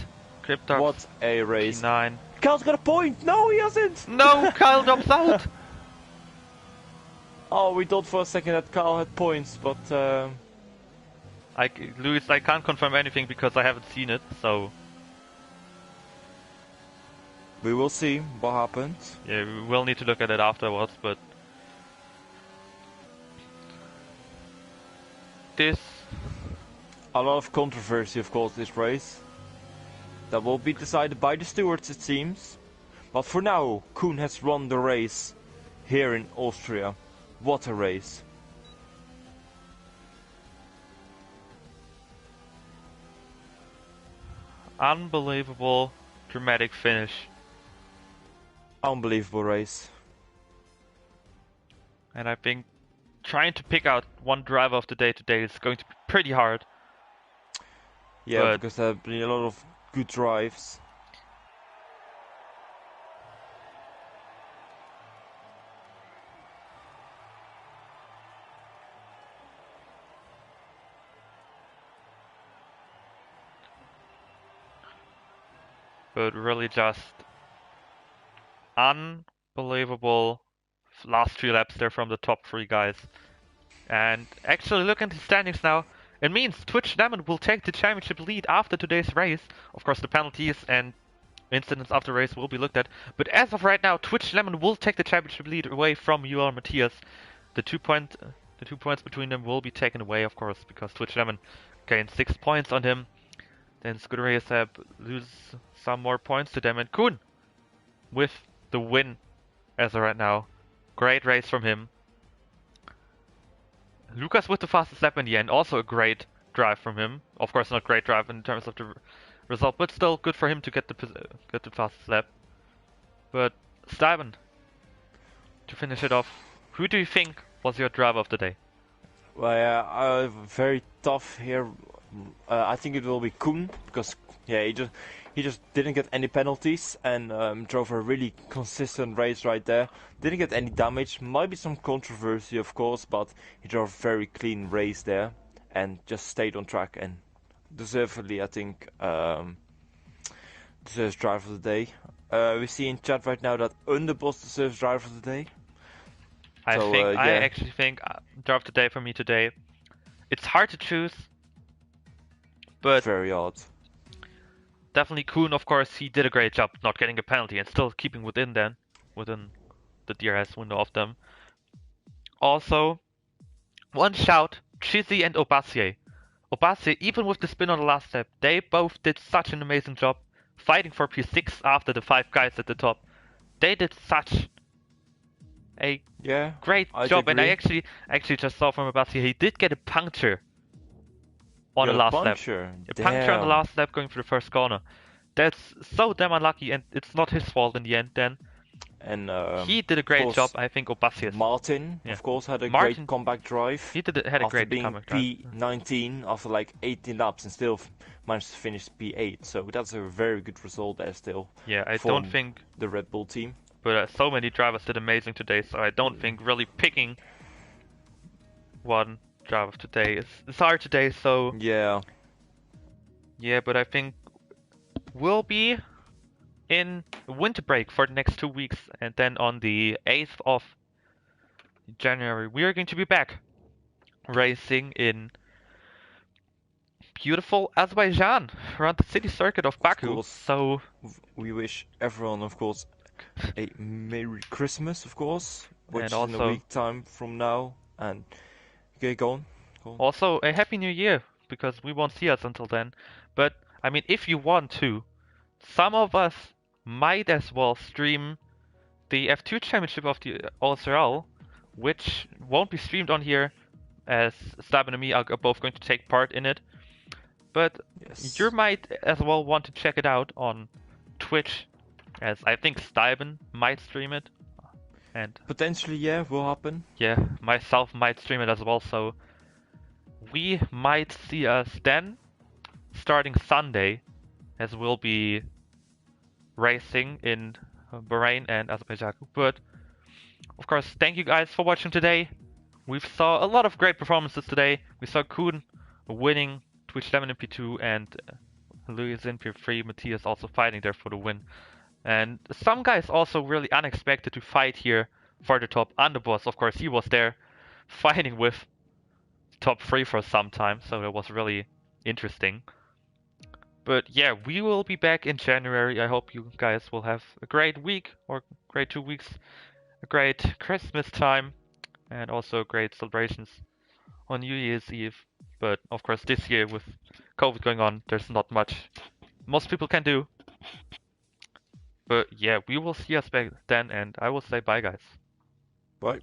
Cryptox. What a race. P9. Kyle's got a point! No, he hasn't! No, Kyle drops out! Oh, we thought for a second that Kyle had points, but Lewis, I can't confirm anything because I haven't seen it, so... we will see what happens. Yeah, we will need to look at it afterwards, but... this... a lot of controversy, of course, this race. That will be decided by the stewards, it seems. But for now, Kuhn has won the race here in Austria. What a race. Unbelievable, dramatic finish. Unbelievable race. And I think trying to pick out one driver of the day today is going to be pretty hard. Yeah, because there have been a lot of good drives. But really just unbelievable last 3 laps there from the top 3 guys. And actually look at the standings now. It means Twitch Lemon will take the championship lead after today's race. Of course, the penalties and incidents after race will be looked at. But as of right now, Twitch Lemon will take the championship lead away from UL Matthias. The 2 points between them will be taken away, of course, because Twitch Lemon gained 6 points on him. Then Scuderia Seb lose some more points to them. And Kuhn with the win as of right now. Great race from him. Lucas with the fastest lap in the end, also a great drive from him. Of course, not great drive in terms of the result, but still good for him to get the fastest lap. But Steven, to finish it off, who do you think was your driver of the day? Well, yeah, very tough here. I think it will be Kuhn because he just didn't get any penalties and drove a really consistent race right there. Didn't get any damage. Might be some controversy, of course, but he drove a very clean race there and just stayed on track and deservedly, I think, deserves driver of the day. We see in chat right now that Underboss deserves driver of the day. I actually think driver of the day for me today. It's hard to choose, but very odd. Definitely Kuhn, of course, he did a great job not getting a penalty and still keeping within the DRS window of them. Also, one shout, Chizzy and Obasi. Obasi, even with the spin on the last step, they both did such an amazing job fighting for P6 after the 5 guys at the top. They did such a great job, and I actually just saw from Abassi, he did get a puncture on the last lap. A puncture on the last lap going through the first corner. That's so damn unlucky, and it's not his fault in the end then. And he did a great job, I think. Obasius. Martin, of course, had a great comeback drive. He had a great comeback drive. P19 after like 18 laps and still managed to finish P8. So that's a very good result there still. Yeah, I don't think the Red Bull team. But so many drivers did amazing today, so I don't think really picking one driver today is hard today. So yeah, but I think we'll be in winter break for the next 2 weeks, and then on the 8th of January we are going to be back racing in beautiful Azerbaijan around the city circuit of Baku. Course, so we wish everyone, of course, a Merry Christmas, of course, which and is also, in a week time from now. And okay, go on. Also a Happy New Year, because we won't see us until then. But I mean, if you want to, some of us might as well stream the F2 Championship of the OSRL, which won't be streamed on here, as Staben and me are both going to take part in it. But you might as well want to check it out on Twitch, as I think Staben might stream it. And potentially, will happen. Yeah, myself might stream it as well, so we might see us then, starting Sunday, as we'll be racing in Bahrain and Azerbaijan. But of course, thank you guys for watching today. We saw a lot of great performances today. We saw Kuhn winning Twitch 11 in P2 and Luis in P3, Matthias also fighting there for the win. And some guys also really unexpected to fight here for the top. Underboss, of course, he was there fighting with top 3 for some time, so it was really interesting. But yeah, we will be back in January. I hope you guys will have a great week, or great 2 weeks, a great Christmas time, and also great celebrations on New Year's Eve. But of course, this year with COVID going on, there's not much most people can do. But yeah, we will see us back then, and I will say bye, guys. Bye.